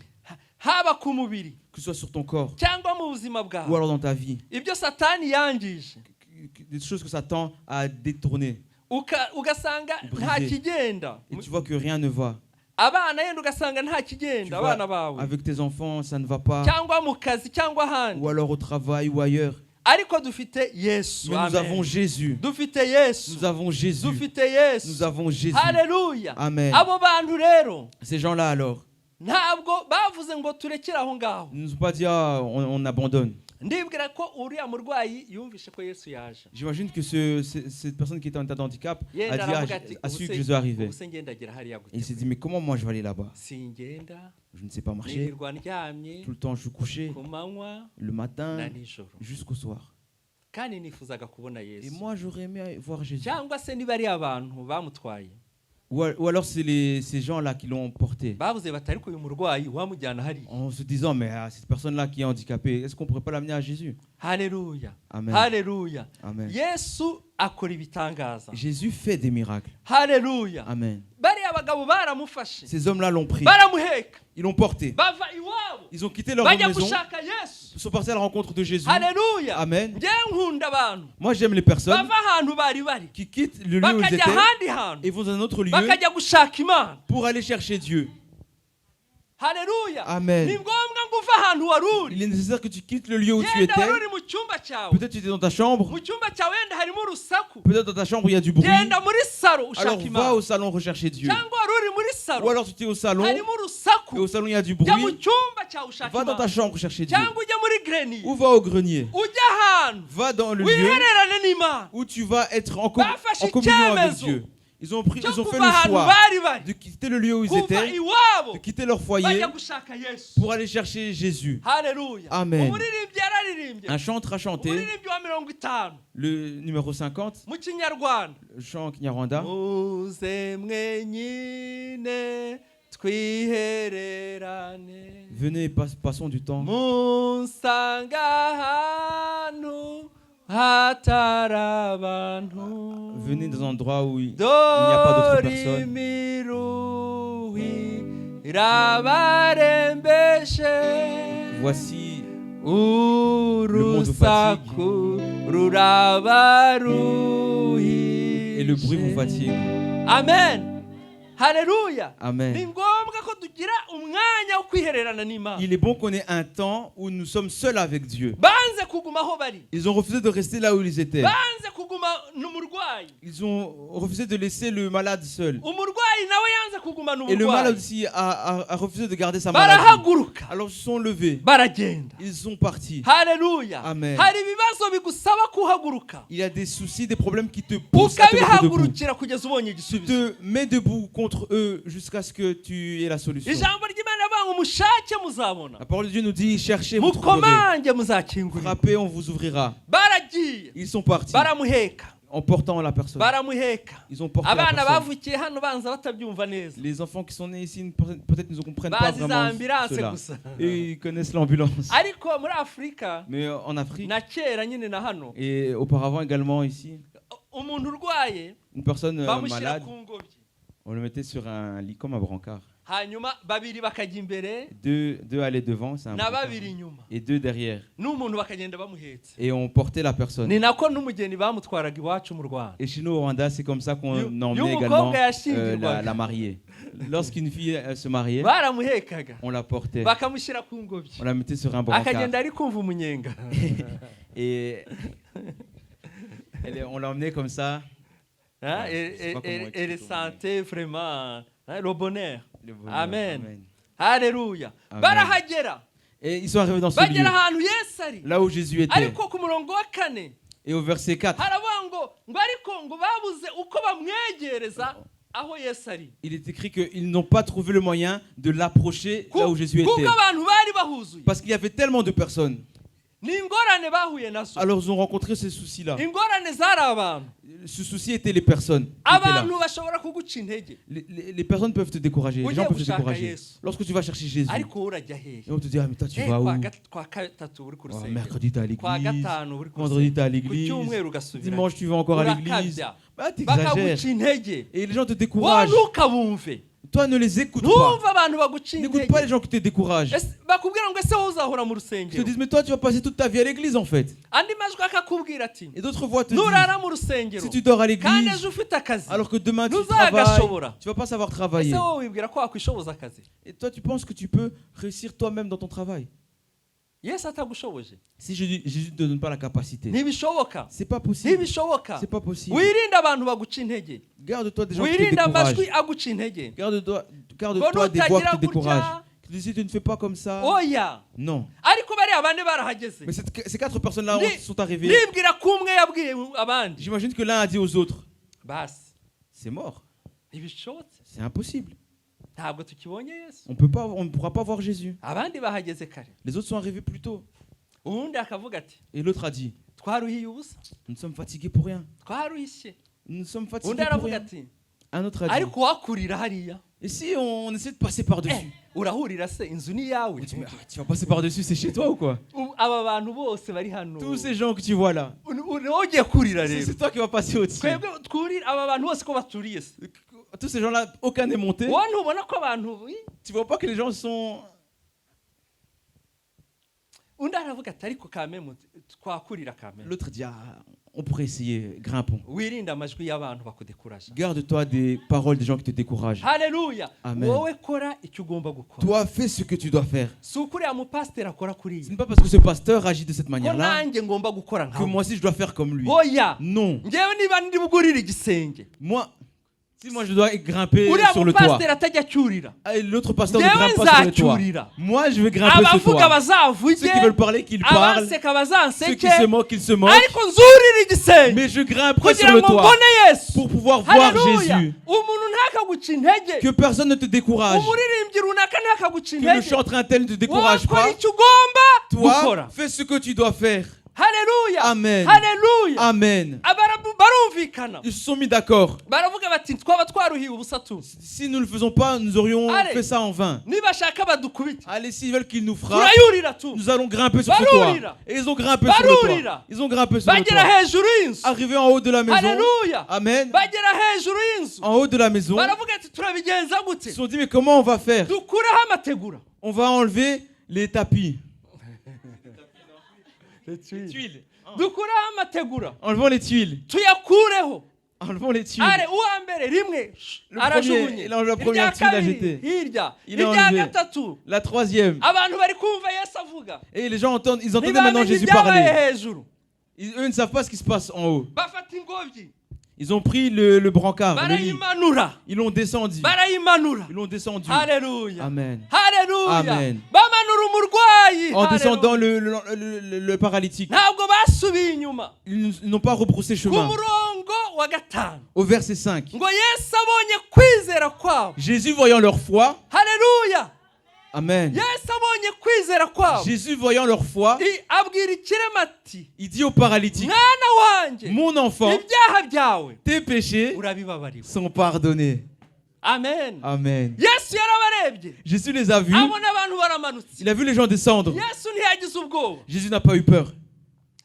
S1: haba ku mubiri
S2: Que ce soit sur ton corps
S1: cyangwa mu buzima
S2: ou
S1: bwawe.
S2: alors dans ta vie.
S1: Ibyo Satani yangije,
S2: Des choses que Satan a détournées.
S1: ugasanga
S2: Brisé.
S1: nta kigenda.
S2: Et tu vois que rien ne va.
S1: Abana yenda ugasanga nta
S2: Tu
S1: kigenda,
S2: vois,
S1: abana bawe,
S2: avec tes enfants, ça ne va pas.
S1: cyangwa mu kazi cyangwa ahandi.
S2: Ou alors au travail ou ailleurs.
S1: Ariko dufite Yesu.
S2: Mais nous
S1: Amen.
S2: avons Jésus.
S1: Dufite Yesu.
S2: Nous avons Jésus.
S1: Dufite Yesu.
S2: Nous avons Jésus.
S1: Haleluya.
S2: Amen.
S1: Abo bantu rero
S2: Ces gens-là alors,
S1: ntabwo bavuze ngo turekere aho ngaho.
S2: ils ne nous ont pas dit ah, on abandonne.
S1: Ndibwira ko uriya murwayi yumvishe ko Yesu yaje.
S2: J'imagine que cette personne qui était en état de handicap a,
S1: Yenda
S2: dit,
S1: aravuga ati,
S2: a su que Jésus arrivait.
S1: ubuse ngendagera hariya
S2: Et il s'est
S1: gute.
S2: dit mais comment moi je vais aller là-bas?
S1: Singenda,
S2: Je ne sais pas marcher.
S1: nirirwa ndyamye
S2: Tout le temps je suis couché,
S1: ku manywa
S2: le matin
S1: na nijoro.
S2: jusqu'au soir.
S1: Kandi nifuzaga kubona
S2: Et
S1: Yesu.
S2: moi j'aurais aimé voir Jésus.
S1: Cyangwa se niba ari abantu bamutwaye,
S2: Ou alors c'est ces gens-là qui l'ont porté.
S1: bavuze bati ariko uyu murwayi wamujyana hariya.
S2: En se disant, mais cette personne-là qui est handicapée, est-ce qu'on ne pourrait pas l'amener à Jésus?
S1: Haleluya,
S2: Amen.
S1: haleluya.
S2: Amen.
S1: Yesu akora ibitangaza.
S2: Jésus fait des miracles.
S1: Haleluya.
S2: Amen.
S1: Bariya bagabo baramufashe,
S2: Ces hommes-là l'ont pris.
S1: baramuheka,
S2: Ils l'ont porté.
S1: bava iwabo,
S2: Ils ont quitté leur
S1: bajya
S2: maison.
S1: gushaka Yesu.
S2: Ils sont partis à la rencontre de Jésus.
S1: Haleluya.
S2: Amen.
S1: Njye nkunda abantu
S2: Moi, j'aime les personnes
S1: bava ahantu bari
S2: qui quittent le lieu où ils
S1: bakajya
S2: étaient
S1: ahandi hantu
S2: et vont dans un autre lieu
S1: bakajya gushaka Imana.
S2: pour aller chercher Dieu.
S1: Haleluya.
S2: Amen.
S1: Ni ngombwa ngo uve ahantu wari uri.
S2: Il est nécessaire que tu quittes le lieu où tu
S1: Genda
S2: étais.
S1: wari uri mu cyumba cyawe,
S2: Peut-être tu étais dans ta chambre.
S1: mu cyumba cyawe wenda harimo urusaku,
S2: Peut-être dans ta chambre, il y a du bruit.
S1: genda muri saro
S2: Alors
S1: ushaka
S2: va
S1: Imana.
S2: au salon rechercher Dieu.
S1: Cyangwa wari uri muri
S2: Ou
S1: saro
S2: alors tu étais au salon
S1: harimo
S2: et
S1: urusaku,
S2: au salon il y a du
S1: jya mu
S2: bruit.
S1: cyumba cyawe ushaka
S2: Va dans ta
S1: Imana.
S2: chambre chercher Dieu.
S1: Cyangwa ujya muri grenier,
S2: Ou va au grenier.
S1: ujya ahantu
S2: Va dans le lieu
S1: wihererane n'Imana.
S2: où tu vas être en
S1: Bafashe
S2: communion avec
S1: icyemezo
S2: Dieu. Ils ont
S1: cyo
S2: fait
S1: kuva
S2: le
S1: ahantu
S2: choix
S1: bari
S2: de quitter le lieu où ils
S1: kuva
S2: étaient,
S1: iwabo
S2: de quitter leur foyer
S1: bajya gushaka Yesu.
S2: pour aller chercher Jésus.
S1: Haleluya.
S2: Amen.
S1: Umuririmbyi yararirimbye,
S2: Un chantre a chanté,
S1: umuririmbyi wa 50
S2: le numéro 50,
S1: mu Kinyarwanda.
S2: le chant Kinyarwanda.
S1: Muze mwenyine twihererane,
S2: Venez, passons du temps.
S1: munsanga ahantu hatari abantu,
S2: Venez dans un endroit où il n'y a pas d'autres
S1: dore
S2: personnes.
S1: imiruhi irabarembeshe,
S2: Voici,
S1: urusaku rurabaruhije.
S2: et le bruit vous fatigue.
S1: Amen. Haleluya. Ni
S2: Amen.
S1: ngombwa ko tugira umwanya wo kwihererana n'Imana.
S2: Il est bon qu'on ait un temps où nous sommes seuls avec Dieu.
S1: Banze kuguma aho bari,
S2: Ils ont refusé de rester là où ils étaient.
S1: banze kuguma n'umurwayi,
S2: Ils ont refusé de laisser le malade seul.
S1: umurwayi nawe yanze kuguma
S2: Et le malade
S1: n'umurwayi.
S2: aussi a refusé de garder sa maladie.
S1: Barahaguruka,
S2: Alors ils se sont levés.
S1: baragenda.
S2: Ils sont partis.
S1: Haleluya.
S2: Amen.
S1: Hari ibibazo bigusaba kuhaguruka,
S2: Il y a des soucis, des problèmes qui te poussent à te mettre debout.
S1: ukabihagurukira kugeza ubonye
S2: Tu
S1: igisubizo.
S2: te mets debout contre eux jusqu'à ce que tu aies la solution.
S1: Ijambo ry'Imana rivuga ngo mushake muzabona,
S2: La parole de Dieu nous dit, cherchez, vous trouverez.
S1: mukomange muzakingurira.
S2: Frappez, on vous ouvrira.
S1: Baragiye,
S2: Ils sont partis
S1: baramuheka,
S2: en portant la personne.
S1: baramuheka.
S2: Ils ont porté la
S1: Abana
S2: personne.
S1: bavukiye hano banza batabyumva neza,
S2: Les enfants qui sont nés ici, peut-être ne comprennent pas
S1: bazi za
S2: vraiment
S1: ambulance
S2: cela.
S1: gusa.
S2: Et ils connaissent l'ambulance.
S1: Ariko muri Afurika
S2: Mais en Afrique,
S1: na kera nyine na hano,
S2: et auparavant également ici,
S1: umuntu urwaye
S2: une personne
S1: bamushyira
S2: malade,
S1: ku ngobyi,
S2: on le mettait sur un lit comme un brancard.
S1: hanyuma babiri bakajya imbere
S2: Deux allaient devant, c'est un
S1: na
S2: brancard,
S1: babiri inyuma,
S2: et deux derrière.
S1: n'umuntu bakagenda bamuhetse.
S2: Et on portait la personne.
S1: Ni nako n'umugeni bamutwaraga iwacu mu Rwanda.
S2: Et chez nous au Rwanda, c'est comme ça qu'on
S1: Yu-
S2: emmenait
S1: y'umukobwa
S2: également
S1: yashyingirwaga.
S2: la mariée. Lorsqu'une fille se mariait,
S1: Baramuhekaga
S2: on la portait.
S1: bakamushyira ku ngobyi,
S2: On la mettait sur un brancard.
S1: akagenda ari kumva umunyenga.
S2: Et on l'emmenait comme ça.
S1: Hein,
S2: Ouais, je sais pas comment
S1: elle
S2: expliquer.
S1: sentait vraiment le bonheur.
S2: Le bonheur.
S1: Amen. Haleluya.
S2: Amen.
S1: Barahagera,
S2: Et ils sont arrivés dans ce
S1: bagera
S2: lieu,
S1: ahantu Yesu ari,
S2: là où Jésus était.
S1: ariko ku murongo wa 4
S2: Et au verset 4,
S1: haravuga ngo ariko ngo babuze uko bamwegereza aho Yesu ari,
S2: il est écrit qu'ils n'ont pas trouvé le moyen de l'approcher là où Jésus
S1: kuko
S2: était.
S1: abantu bari bahuzuye.
S2: Parce qu'il y avait tellement de personnes.
S1: Ni ingorane bahuye nazo,
S2: Alors ils ont rencontré ce souci-là.
S1: ingorane zari abantu.
S2: Ce souci était les personnes. Qui étaient là.
S1: Abantu bashobora kuguca intege,
S2: Les personnes peuvent te décourager. Les gens peuvent te
S1: Ugiye gushaka
S2: décourager.
S1: Yesu.
S2: Lorsque tu vas chercher Jésus,
S1: ariko wowe urajya hehe?
S2: et on te dit, ah mais toi tu
S1: Eh,
S2: vas où?
S1: kwa gatatu uri ku
S2: Oh,
S1: rusengero,
S2: mercredi t'es à
S1: kwa
S2: l'église.
S1: gatanu uri ku
S2: Vendredi t'es à
S1: rusengero, ku
S2: l'église.
S1: cyumweru ugasubira,
S2: Dimanche tu vas encore à l'église.
S1: urakabya,
S2: Bah t'exagères.
S1: bakaguca intege.
S2: Et les gens te
S1: Wowe
S2: découragent.
S1: ntukabumve,
S2: Toi ne les écoute pas.
S1: ntumve abantu baguca
S2: N'écoute pas les
S1: intege.
S2: gens qui te découragent.
S1: Bakubwira ngo ese wowe uzahora mu
S2: Ils te
S1: rusengero,
S2: disent, mais toi tu vas passer toute ta vie à l'église en fait.
S1: andi majwi akakubwira ati
S2: Et d'autres voix te disent,
S1: nurara mu rusengero
S2: si tu dors à
S1: kandi
S2: l'église,
S1: ejo ufite akazi,
S2: alors que demain tu
S1: ntuzagashobora.
S2: travailles, tu vas pas savoir
S1: Ese
S2: travailler.
S1: wowe wibwira ko wakwishoboza akazi?
S2: Et toi tu penses que tu peux réussir toi-même dans ton travail.
S1: Yesu atagushoboje,
S2: Si Jésus ne te donne pas la capacité,
S1: ntibishoboka,
S2: c'est pas possible.
S1: ntibishoboka.
S2: C'est pas possible.
S1: Wirinde abantu baguca intege,
S2: Garde-toi des gens qui te
S1: wirinde amajwi
S2: découragent.
S1: aguca intege.
S2: Garde-toi
S1: Ngo
S2: des voix qui te
S1: nutagira
S2: découragent.
S1: gutya,
S2: Tu dis, si tu ne fais pas comme ça,
S1: oya.
S2: non.
S1: Ariko bariya bane barahageze,
S2: Mais ces quatre personnes-là
S1: Ni-
S2: sont arrivées.
S1: nibwira ko umwe yabwiye abandi,
S2: J'imagine que l'un a dit aux autres,
S1: basi
S2: c'est mort,
S1: ntibishobotse,
S2: c'est impossible.
S1: ntabwo tukibonye Yesu.
S2: On ne pourra pas voir Jésus.
S1: Abandi bahageze kare,
S2: Les autres sont arrivés plus tôt.
S1: uwundi akavuga ati
S2: Et l'autre a dit,
S1: twaruhiye ubusa,
S2: nous sommes fatigués pour rien.
S1: twaruhishye.
S2: Nous sommes
S1: Undi
S2: fatigués pour
S1: aravuga
S2: rien.
S1: ati
S2: Un autre a dit.
S1: ariko wakurira hariya
S2: Et si on essaie de passer par-dessus?
S1: urahurira se inzu ni yawe
S2: Tu vas passer par-dessus, c'est chez toi ou quoi?
S1: aba bantu bose bari hano
S2: Tous ces gens que tu vois là,
S1: ugiye kurira rero
S2: c'est toi qui vas passer au-dessus.
S1: twebwe twurira aba bantu bose ko baturiye se
S2: Tous ces gens-là, aucun n'est monté.
S1: wowe ntubona ko abantu
S2: Tu vois pas que les gens sont...
S1: undi aravuga ati ariko kameme twakurira kameme
S2: L'autre dit, ah, on pourrait essayer, grimpons.
S1: wirinde amajwi y'abantu bakudekuraje
S2: Garde-toi des paroles des gens qui te découragent.
S1: haleluya
S2: Amen.
S1: wowe kora icyo ugomba gukora
S2: Toi, fais ce que tu dois faire.
S1: si ukuriya mupasiteri akora
S2: Ce
S1: kuriya
S2: n'est pas parce que ce pasteur agit de cette
S1: ko
S2: manière-là
S1: nanjye ngomba gukora
S2: que
S1: nkawe
S2: moi aussi je dois faire comme lui.
S1: oya
S2: Non.
S1: ngewe niba ndi bugurira igisenge
S2: Moi, si moi je dois grimper
S1: uriya
S2: sur le toit,
S1: mupasiteri atajya acyurira
S2: et l'autre pasteur ne
S1: ngewe
S2: grimpe pas sur le toit,
S1: nzacyurira
S2: moi je vais grimper ce
S1: abavuga
S2: toit.
S1: bazavuge
S2: Ceux qui veulent parler, qu'ils parlent.
S1: abanseka
S2: Ceux
S1: bazanseke
S2: qui se moquent, qu'ils se moquent.
S1: ariko nzurira igisenge
S2: Mais je grimperai sur
S1: kugira
S2: le
S1: ngo
S2: toit
S1: mbone yesu
S2: pour pouvoir voir
S1: haleluya
S2: Jésus.
S1: umuntu ntakaguca intege
S2: Que personne ne te décourage.
S1: umuririmbyi runaka ntakaguca
S2: Que le
S1: intege
S2: chanteur tel ne te
S1: wowe
S2: décourage
S1: kora
S2: pas.
S1: icyo ugomba
S2: Toi,
S1: gukora
S2: fais ce que tu dois faire.
S1: haleluya
S2: Amen.
S1: haleluya
S2: Amen.
S1: barumvikana
S2: Ils se sont mis d'accord.
S1: baravuga bati twaba twaruhiye ubusa tu
S2: Si nous ne le faisons pas, nous aurions
S1: Allez.
S2: fait ça en vain.
S1: nibashaka badukubite
S2: Allez, s'ils veulent qu'ils nous frappent,
S1: turayurira tu
S2: nous allons grimper sur ce toit.
S1: Barurira.
S2: Et ils ont grimpé sur le toit.
S1: Barurira.
S2: Ils ont grimpé sur le
S1: bagera
S2: toit.
S1: hejuru y'inzu
S2: Arrivés en haut de la maison.
S1: haleluya
S2: Amen.
S1: bagera hejuru y'inzu
S2: En haut de la maison.
S1: baravuga ati turabigenza
S2: Ils
S1: gute
S2: se sont dit, mais comment on va faire?
S1: dukureho amategura
S2: On va enlever les tapis.
S1: les
S2: Tuiles.
S1: dukureho amategura
S2: Enlevons les tuiles.
S1: tuyakureho
S2: Enlevons les tuiles.
S1: are uwa mbere rimwe
S2: Le
S1: arajugunye
S2: premier, il enlève la première
S1: irya
S2: tuile à
S1: kabiri
S2: jeter.
S1: hirya
S2: Il a
S1: irya
S2: enlevé.
S1: gatatu
S2: La troisième.
S1: abantu bari kumva yesu avuga
S2: Et les gens entendent, ils entendent maintenant
S1: ntibamenye
S2: Jésus
S1: ibyabaye
S2: parler.
S1: hejuru
S2: Eux ne savent pas ce qui se passe en haut.
S1: bafata ingobyi
S2: Ils ont pris le brancard, le lit.
S1: barayimanura
S2: Ils l'ont descendu.
S1: barayimanura
S2: Ils l'ont descendu.
S1: haleluya
S2: Amen.
S1: haleluya
S2: Amen.
S1: bamanura umurwayi
S2: En descendant
S1: Haleluya.
S2: le paralytique.
S1: ntabwo basubiye inyuma
S2: Ils n'ont pas rebroussé
S1: ku
S2: chemin.
S1: murongo wa gatanu
S2: Au verset 5.
S1: ngo yesu abonye kwizera kwabo
S2: Jésus voyant leur foi.
S1: haleluya
S2: Amen.
S1: yesu abonye kwizera kwabo
S2: Jésus voyant leur foi.
S1: abwira ikirema ati
S2: Il dit au paralytique,
S1: mwana wanjye
S2: mon enfant,
S1: ibyaha byawe
S2: tes péchés
S1: urabibabariwe
S2: sont pardonnés.
S1: amen
S2: Amen.
S1: yesu yarabarebye
S2: Jésus les a vus.
S1: abona abantu baramanutse
S2: Il a vu les gens descendre.
S1: yesu ntiyagize ubwoba
S2: Jésus n'a pas eu peur.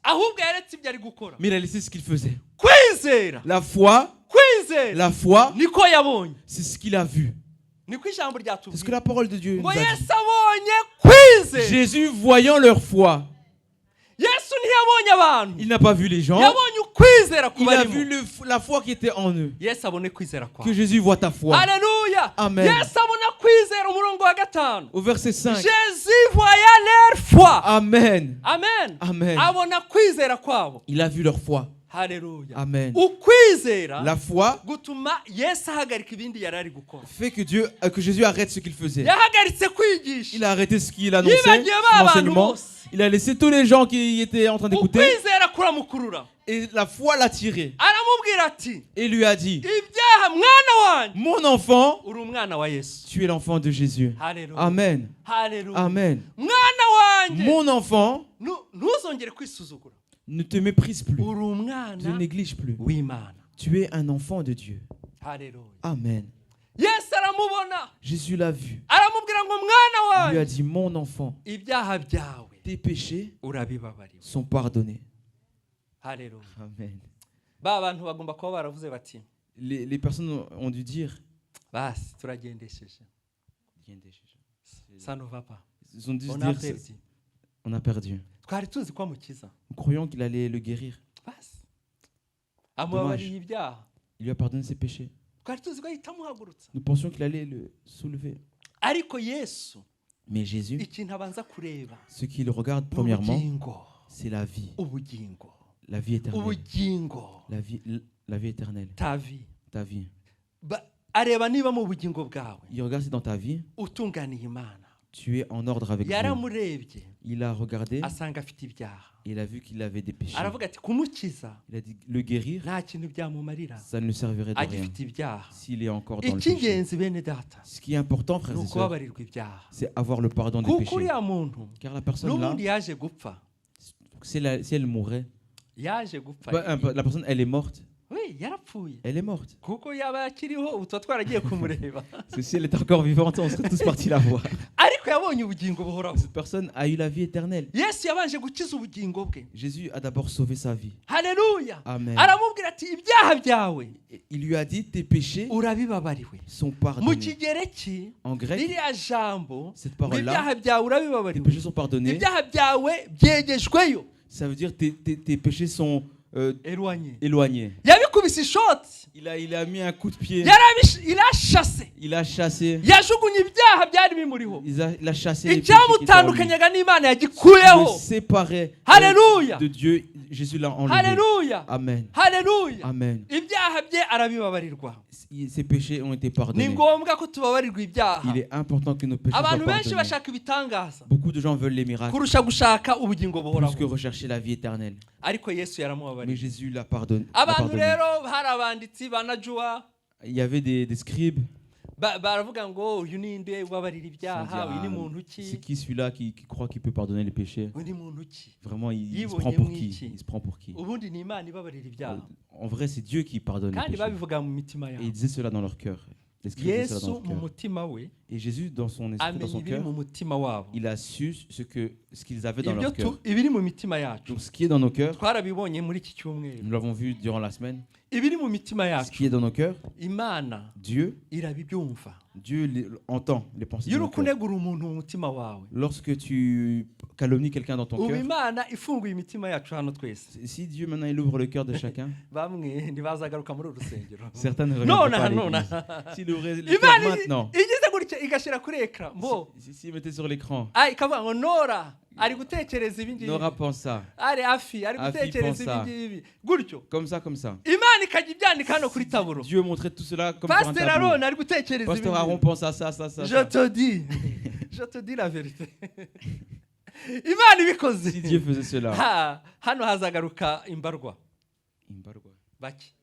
S1: ahubwo yaretse ibyo ari gukora
S2: Mais il a laissé ce qu'il faisait.
S1: kwizera
S2: La foi,
S1: kwizera niko yabonye
S2: c'est ce qu'il a vu.
S1: niko ijambo
S2: C'est ce que
S1: ryatubwiye
S2: la parole de Dieu nous
S1: ngo
S2: a dit.
S1: yesu abonye kwizera
S2: Jésus voyant leur foi.
S1: yesu ntiyabonye abantu
S2: Il n'a pas vu les gens.
S1: yabonye ukwizera
S2: Il a
S1: kubarimo
S2: vu la foi qui était en eux.
S1: yesu abone kwizera
S2: Que
S1: kwawe
S2: Jésus voit ta foi.
S1: haleluya
S2: Amen.
S1: yesu abona kwizera umurongo wa gatanu
S2: Au verset 5.
S1: jésus voya leur foi
S2: Amen.
S1: amen
S2: Amen.
S1: abona kwizera kwabo
S2: Il a vu leur foi.
S1: haleluya
S2: Amen.
S1: ukwizera
S2: La foi
S1: gutuma yesu ahagarika ibindi yari ari gukora
S2: fait que Jésus arrête ce qu'il faisait.
S1: yahagaritse kwigisha
S2: Il a arrêté ce qu'il annonçait,
S1: yibagiwe
S2: son
S1: ba bantu
S2: enseignement.
S1: bose
S2: Il a laissé tous les gens qui étaient en train d'écouter.
S1: ukwizera kuramukurura
S2: Et la foi l'a tiré.
S1: aramubwira ati
S2: Et lui a dit,
S1: ibyaha mwana wanjye
S2: mon enfant,
S1: uri umwana wa yesu
S2: tu es l'enfant de Jésus.
S1: haleluya
S2: Amen.
S1: haleluya
S2: Amen.
S1: mwana wanjye
S2: Mon enfant,
S1: ntuzongere kwisuzugura
S2: ne te méprise plus.
S1: uri
S2: Ne
S1: umwana
S2: néglige plus.
S1: w'imana
S2: Tu es un enfant de Dieu.
S1: haleluya
S2: Amen.
S1: yesu aramubona
S2: Jésus l'a vu.
S1: aramubwira ngo mwana
S2: Il lui a
S1: wanjye
S2: dit, mon enfant,
S1: ibyaha byawe
S2: tes péchés
S1: urabibabariwe
S2: sont pardonnés.
S1: haleluya
S2: Amen.
S1: ba bantu bagomba kuba baravuze bati
S2: Les personnes ont dû dire,
S1: basi turagendesheje ça ne va pas
S2: ils ont dû se
S1: on a
S2: dire,
S1: perdu
S2: on a perdu.
S1: twari tuzi ko amukiza
S2: Nous croyons qu'il allait le guérir.
S1: basi amubabariye ibyaha
S2: Il lui a pardonné ses péchés.
S1: twari tuzi ko ahita amuhagurutsa
S2: Nous pensions qu'il allait le soulever.
S1: ariko yesu
S2: Mais Jésus,
S1: ikintu abanza kureba
S2: ce qu'il regarde premièrement,
S1: ubugingo
S2: c'est la vie.
S1: ubugingo
S2: La vie éternelle.
S1: ubugingo
S2: La vie éternelle.
S1: ta vie
S2: Ta vie.
S1: areba niba mu bugingo bwawe
S2: Il regarde si dans ta vie,
S1: utunganiye imana
S2: tu es en ordre avec Dieu.
S1: yaramurebye
S2: Il a regardé,
S1: asanga afite ibyaha
S2: il a vu qu'il avait des péchés.
S1: aravuga ati kumukiza
S2: Il a dit, le guérir,
S1: nta kintu byamumarira
S2: ça ne le servirait de rien.
S1: agifite ibyaha
S2: S'il est encore dans le péché.
S1: icy'ingenzi bene data
S2: Ce qui est important,
S1: ni
S2: frères et sœurs,
S1: ukubabarirwa ibyaha
S2: c'est avoir le pardon des
S1: kuko
S2: péchés.
S1: uriya muntu
S2: Car la personne là,
S1: n'ubundi yaje gupfa
S2: si elle mourait,
S1: yaje gupfa
S2: la personne elle est morte,
S1: we yarapfuye
S2: Elle est morte.
S1: kuko yaba yakiriho ubu tuba twaragiye kumureba
S2: Parce que si elle est encore vivante, on serait tous partis la voir.
S1: ariko yabonye ubugingo buhoraho.
S2: Cette personne a eu la vie éternelle.
S1: Yesu yabanje gukiza ubugingo bwe.
S2: Jésus a d'abord sauvé sa vie.
S1: Haleluya.
S2: Amen.
S1: Aramubwira ati ibyaha byawe
S2: Et il lui a dit, tes péchés
S1: urabibabariwe.
S2: sont
S1: Mu
S2: pardonnés.
S1: kigereki
S2: En grec,
S1: ririya jambo
S2: cette parole-là,
S1: ibyaha byawe
S2: tes
S1: urabibabariwe.
S2: péchés sont pardonnés.
S1: Ibyaha byawe byegejweyo.
S2: Ça veut dire tes péchés sont
S1: Éloigné.
S2: éloignés.
S1: Yabikubise ishoti.
S2: Il a mis un coup de pied.
S1: Irashase.
S2: Il a chassé.
S1: Yajugunye ibyaha byari bimuriho.
S2: Il a chassé les péchés qui étaient en lui.
S1: Icyamutandukanyaga n'Imana
S2: Le
S1: yagikuyeho.
S2: séparait
S1: Haleluya.
S2: de Dieu. Jésus l'a enlevé.
S1: Haleluya.
S2: Amen.
S1: Haleluya.
S2: Amen.
S1: Ibyaha bye arabibabarirwa.
S2: Ses péchés ont été
S1: Ni
S2: pardonnés.
S1: ngombwa ko tubabarirwa ibyaha.
S2: Il est important que nos péchés soient
S1: Abantu benshi
S2: pardonnés.
S1: bashaka ibitangaza
S2: Beaucoup de gens veulent les miracles
S1: kurusha gushaka ubugingo
S2: plus
S1: buhoraho.
S2: que rechercher la vie éternelle.
S1: Ariko Yesu
S2: Mais
S1: yaramubabariye.
S2: Jésus l'a pardonné.
S1: Abantu rero hari abanditsi banajua
S2: Il y avait des scribes.
S1: baravuga ngo uyu ninde ubabarira
S2: Ils se sont dit,
S1: ibyaha uyu ni muntu
S2: c'est
S1: ki
S2: qui celui-là qui croit qu'il peut pardonner les péchés?
S1: uyu ni muntu ki
S2: Vraiment, il se
S1: Yibonye
S2: prend pour
S1: mwiki.
S2: qui? Il se prend pour qui?
S1: ubundi ni Imana ibabarira ibyaha
S2: En vrai, c'est Dieu qui pardonne les
S1: kandi
S2: péchés.
S1: babivuga mu mitima
S2: Et
S1: yabo.
S2: ils disaient cela dans leur cœur. Les scribes disaient cela
S1: Yesu
S2: dans leur
S1: mu
S2: cœur.
S1: mutima we
S2: Et Jésus, dans son esprit, dans
S1: amenya
S2: son
S1: ibiri
S2: cœur,
S1: mu mutima wabo.
S2: il a su ce qu'ils avaient dans
S1: Ibyo
S2: leur cœur.
S1: ibiri mu mitima yacu
S2: Donc, ce qui est dans nos cœurs,
S1: twarabibonye muri iki cyumweru.
S2: nous l'avons vu durant la semaine,
S1: Ibiri mu mitima
S2: ce
S1: yacu
S2: qui est dans nos cœurs,
S1: Imana
S2: Dieu
S1: irabibyumva.
S2: entend les pensées de
S1: Iyo
S2: nos
S1: uri
S2: cœurs.
S1: kunegura umuntu mu mutima wawe,
S2: Lorsque tu calomnies quelqu'un dans ton
S1: ubu
S2: cœur,
S1: Imana ifunguye imitima yacu hano twese.
S2: si Dieu maintenant il ouvre le cœur de chacun,
S1: Bamwe ntibazagaruka muri uru rusengero.
S2: certains ne
S1: Non,
S2: reviendraient pas à
S1: non,
S2: l'église.
S1: non.
S2: S'il ouvrait le cœur
S1: Imana
S2: maintenant,
S1: igeze gutya igashyira kuri ekara mbo
S2: s'il mettait sur l'écran,
S1: ikavuga ngo Nora ari gutekereza ibi ngibi,
S2: Nora pense ça,
S1: ari Afi ari
S2: Afi
S1: gutekereza
S2: pense ça.
S1: ibi ngibi gutyo.
S2: comme ça, comme ça.
S1: Imana ikajya ibyandika hano kuri taburo.
S2: Dieu montrait tout cela comme sur un
S1: Pasteur
S2: tableau.
S1: Aaron ari gutekereza ibi
S2: Pasteur Aaron
S1: ngibi.
S2: pense à ça, ça, ça.
S1: Je
S2: ça.
S1: te dis, je te dis la vérité. Imana ibikoze.
S2: Si Dieu faisait cela,
S1: Hano hazagaruka imbarwa bake.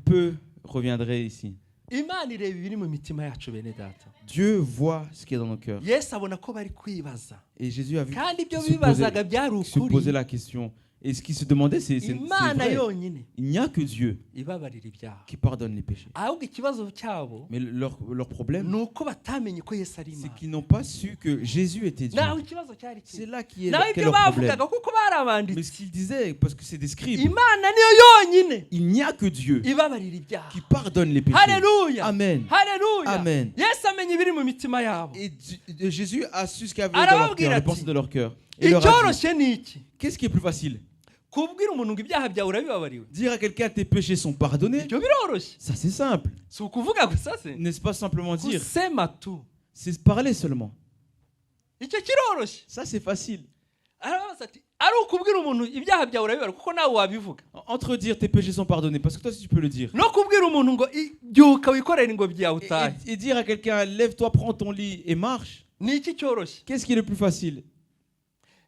S2: peu reviendraient ici.
S1: Imana ireba ibiri mu mitima yacu bene data.
S2: Dieu voit ce qui est dans nos cœurs.
S1: Yesu abona ko bari kwibaza
S2: Et Jésus a vu
S1: kandi ibyo
S2: se poser-
S1: bibazaga byari
S2: se poser
S1: ukuri.
S2: la question. Et ce qui se demandait, c'est
S1: Imana
S2: vrai.
S1: yonyine
S2: Il n'y a que Dieu
S1: ibabarira ibyaha.
S2: qui pardonne les péchés.
S1: Ahubwo ikibazo cyabo
S2: Mais leur problème,
S1: ni uko batamenye ko Yesu ari
S2: c'est
S1: Imana.
S2: qu'ils n'ont pas su que Jésus était Dieu.
S1: Naho ikibazo cyari
S2: C'est
S1: kiri.
S2: là qui est
S1: Naho
S2: quel est
S1: ibyo
S2: leur problème.
S1: bavugaga kuko bari
S2: Mais
S1: abanditsi.
S2: ce qu'ils disaient, parce que c'est des scribes,
S1: Imana niyo yonyine
S2: il n'y a que Dieu
S1: ibabarira ibyaha.
S2: qui pardonne les péchés.
S1: Haleluya.
S2: Amen.
S1: Haleluya.
S2: Amen.
S1: Yesu amenya ibiri mu mitima yabo.
S2: Et Jésus a su ce qu'il y avait dans leur
S1: Arababwira
S2: cœur, les
S1: ati,
S2: pensées de leur cœur. Et leur a dit,
S1: Icyoroshye ni iki?
S2: qu'est-ce qui est plus facile?
S1: Kubwira umuntu ngo ibyaha byawe urabibabariwe.
S2: Dire à quelqu'un tes péchés sont pardonnés,
S1: Ibyo biroroshye.
S2: ça c'est simple.
S1: Si ukuvuga gusa se.
S2: N'est-ce pas simplement dire,
S1: Kusema tu.
S2: c'est parler seulement.
S1: Icyo kiroroshye.
S2: Ça c'est facile.
S1: Arabaza ati ari ukubwira umuntu ibyaha byawe urabibabariwe kuko nawe wabivuga.
S2: Entre dire tes péchés sont pardonnés, parce que toi si tu peux le dire.
S1: No kubwira umuntu ngo byuka wikorere ingobyi yawe
S2: Et,
S1: utahe.
S2: et dire à quelqu'un lève-toi, prends ton lit et marche.
S1: Ni iki cyoroshye?
S2: Qu'est-ce qui est le plus facile?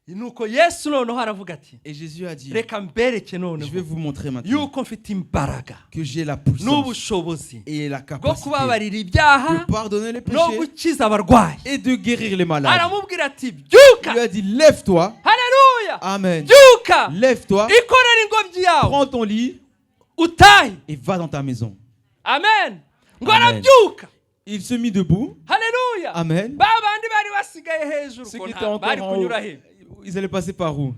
S1: Nuko Yesu noneho aravuga ati
S2: Et Jésus a dit,
S1: reka mbereke
S2: je vais
S1: noneho
S2: vous montrer maintenant
S1: yuko mfite imbaraga
S2: que j'ai la puissance
S1: n'ubushobozi
S2: et la
S1: bwo
S2: capacité
S1: kubabarira ibyaha
S2: de pardonner les
S1: no
S2: péchés
S1: gukiza abarwayi.
S2: et de guérir les malades.
S1: Aramubwira ati
S2: Il
S1: byuka.
S2: lui a dit, lève-toi.
S1: Haleluya.
S2: Amen.
S1: Byuka.
S2: Lève-toi,
S1: Ikorere ingobyi yawe
S2: prends ton lit
S1: utahe.
S2: et va dans ta maison.
S1: Amen. Ngo
S2: Amen.
S1: arabyuka.
S2: Il se mit debout.
S1: Haleluya.
S2: Amen.
S1: Ba bandi bari basigaye hejuru
S2: Ceux
S1: ko
S2: qui étaient
S1: nta- bari
S2: encore en haut,
S1: kunyura he.
S2: ils allaient passer par où?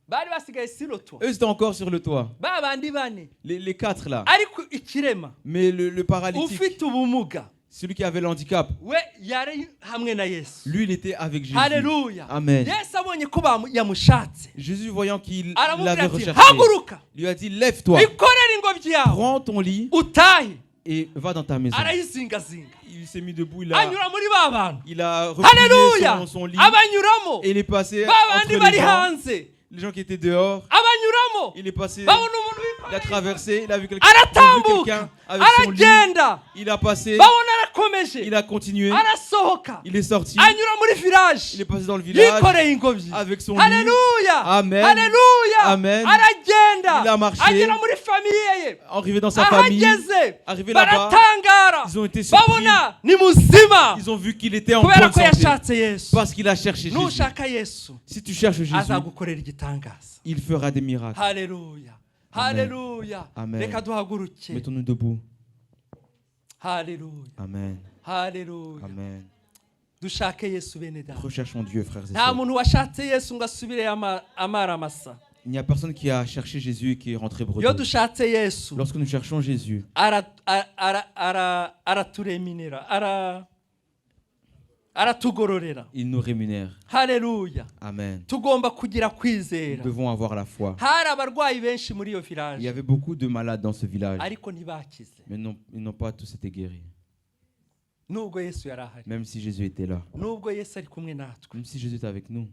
S1: Bari basigaye siroto.
S2: Eux, étaient encore sur le toit.
S1: Ba bandi bane.
S2: Les quatre là.
S1: Ariko ikirema
S2: Mais le paralytique,
S1: ufite ubumuga
S2: celui qui avait le handicap,
S1: we yari hamwe na Yesu.
S2: lui, il était avec Jésus.
S1: Haleluya.
S2: Amen.
S1: Yesu abonye ko yamushatse
S2: Jésus, voyant qu'il
S1: aramubwira
S2: l'avait
S1: ati
S2: recherché,
S1: haguruka
S2: lui a dit, lève-toi,
S1: ikorere ingobyi yawe
S2: prends ton lit
S1: utahe.
S2: et va dans ta maison.
S1: Arayizingazinga
S2: Il s'est mis debout,
S1: anyura muri ba bantu.
S2: il a replié
S1: Haleluya.
S2: son lit
S1: Abanyuramo
S2: et il est passé
S1: ba
S2: entre
S1: bandi bari
S2: les
S1: hanze
S2: gens qui étaient dehors.
S1: abanyuramo
S2: Il est passé,
S1: babona umuntu
S2: il a
S1: wikoreye
S2: traversé, il a vu quelqu'un avec
S1: aratambuka
S2: son lit.
S1: aragenda
S2: Il a passé,
S1: babona arakomeje
S2: il a continué,
S1: arasohoka
S2: il est sorti,
S1: anyura muri village
S2: il est passé dans le village
S1: yikoreye ingobyi.
S2: avec son lit.
S1: Haleluya.
S2: Amen.
S1: Haleluya.
S2: Amen.
S1: Aragenda
S2: Il a marché.
S1: agera muri famiye ye.
S2: Arrivé dans sa famille,
S1: Ahageze
S2: arrivé là-bas,
S1: baratangara
S2: ils ont été surpris.
S1: babona ni muzima
S2: Ils ont vu qu'il était en
S1: kubera
S2: bonne
S1: ko
S2: santé
S1: yashatse Yesu.
S2: parce qu'il a cherché Jésus.
S1: Nushaka Yesu
S2: Si tu cherches Jésus,
S1: azagukorera igitangaza.
S2: il fera des miracles.
S1: Haleluya. Haleluya.
S2: Amen.
S1: Reka duhaguruke.
S2: Mettons-nous debout.
S1: Haleluya.
S2: Amen.
S1: Haleluya.
S2: Amen.
S1: Dushake Yesu bene data.
S2: Recherchons Dieu, frères et
S1: Nta
S2: sœurs.
S1: muntu washatse Yesu ngo asubire amara masa.
S2: Il n'y a personne qui a cherché Jésus et qui est rentré
S1: Iyo
S2: bredouille.
S1: dushatse Yesu
S2: Lorsque nous cherchons Jésus,
S1: aratureminira, aratugororera.
S2: il nous rémunère.
S1: Haleluya.
S2: Amen.
S1: Tugomba kugira
S2: Nous
S1: kwizera.
S2: devons avoir la foi.
S1: Hari abarwayi benshi muri iyo
S2: Il y
S1: village
S2: avait beaucoup de malades dans ce village,
S1: ariko ntibakize.
S2: mais non, ils n'ont pas tous été guéris.
S1: Nubwo Yesu yari ahari,
S2: Même si Jésus était là,
S1: nubwo Yesu ari kumwe natwe,
S2: même si Jésus est avec nous,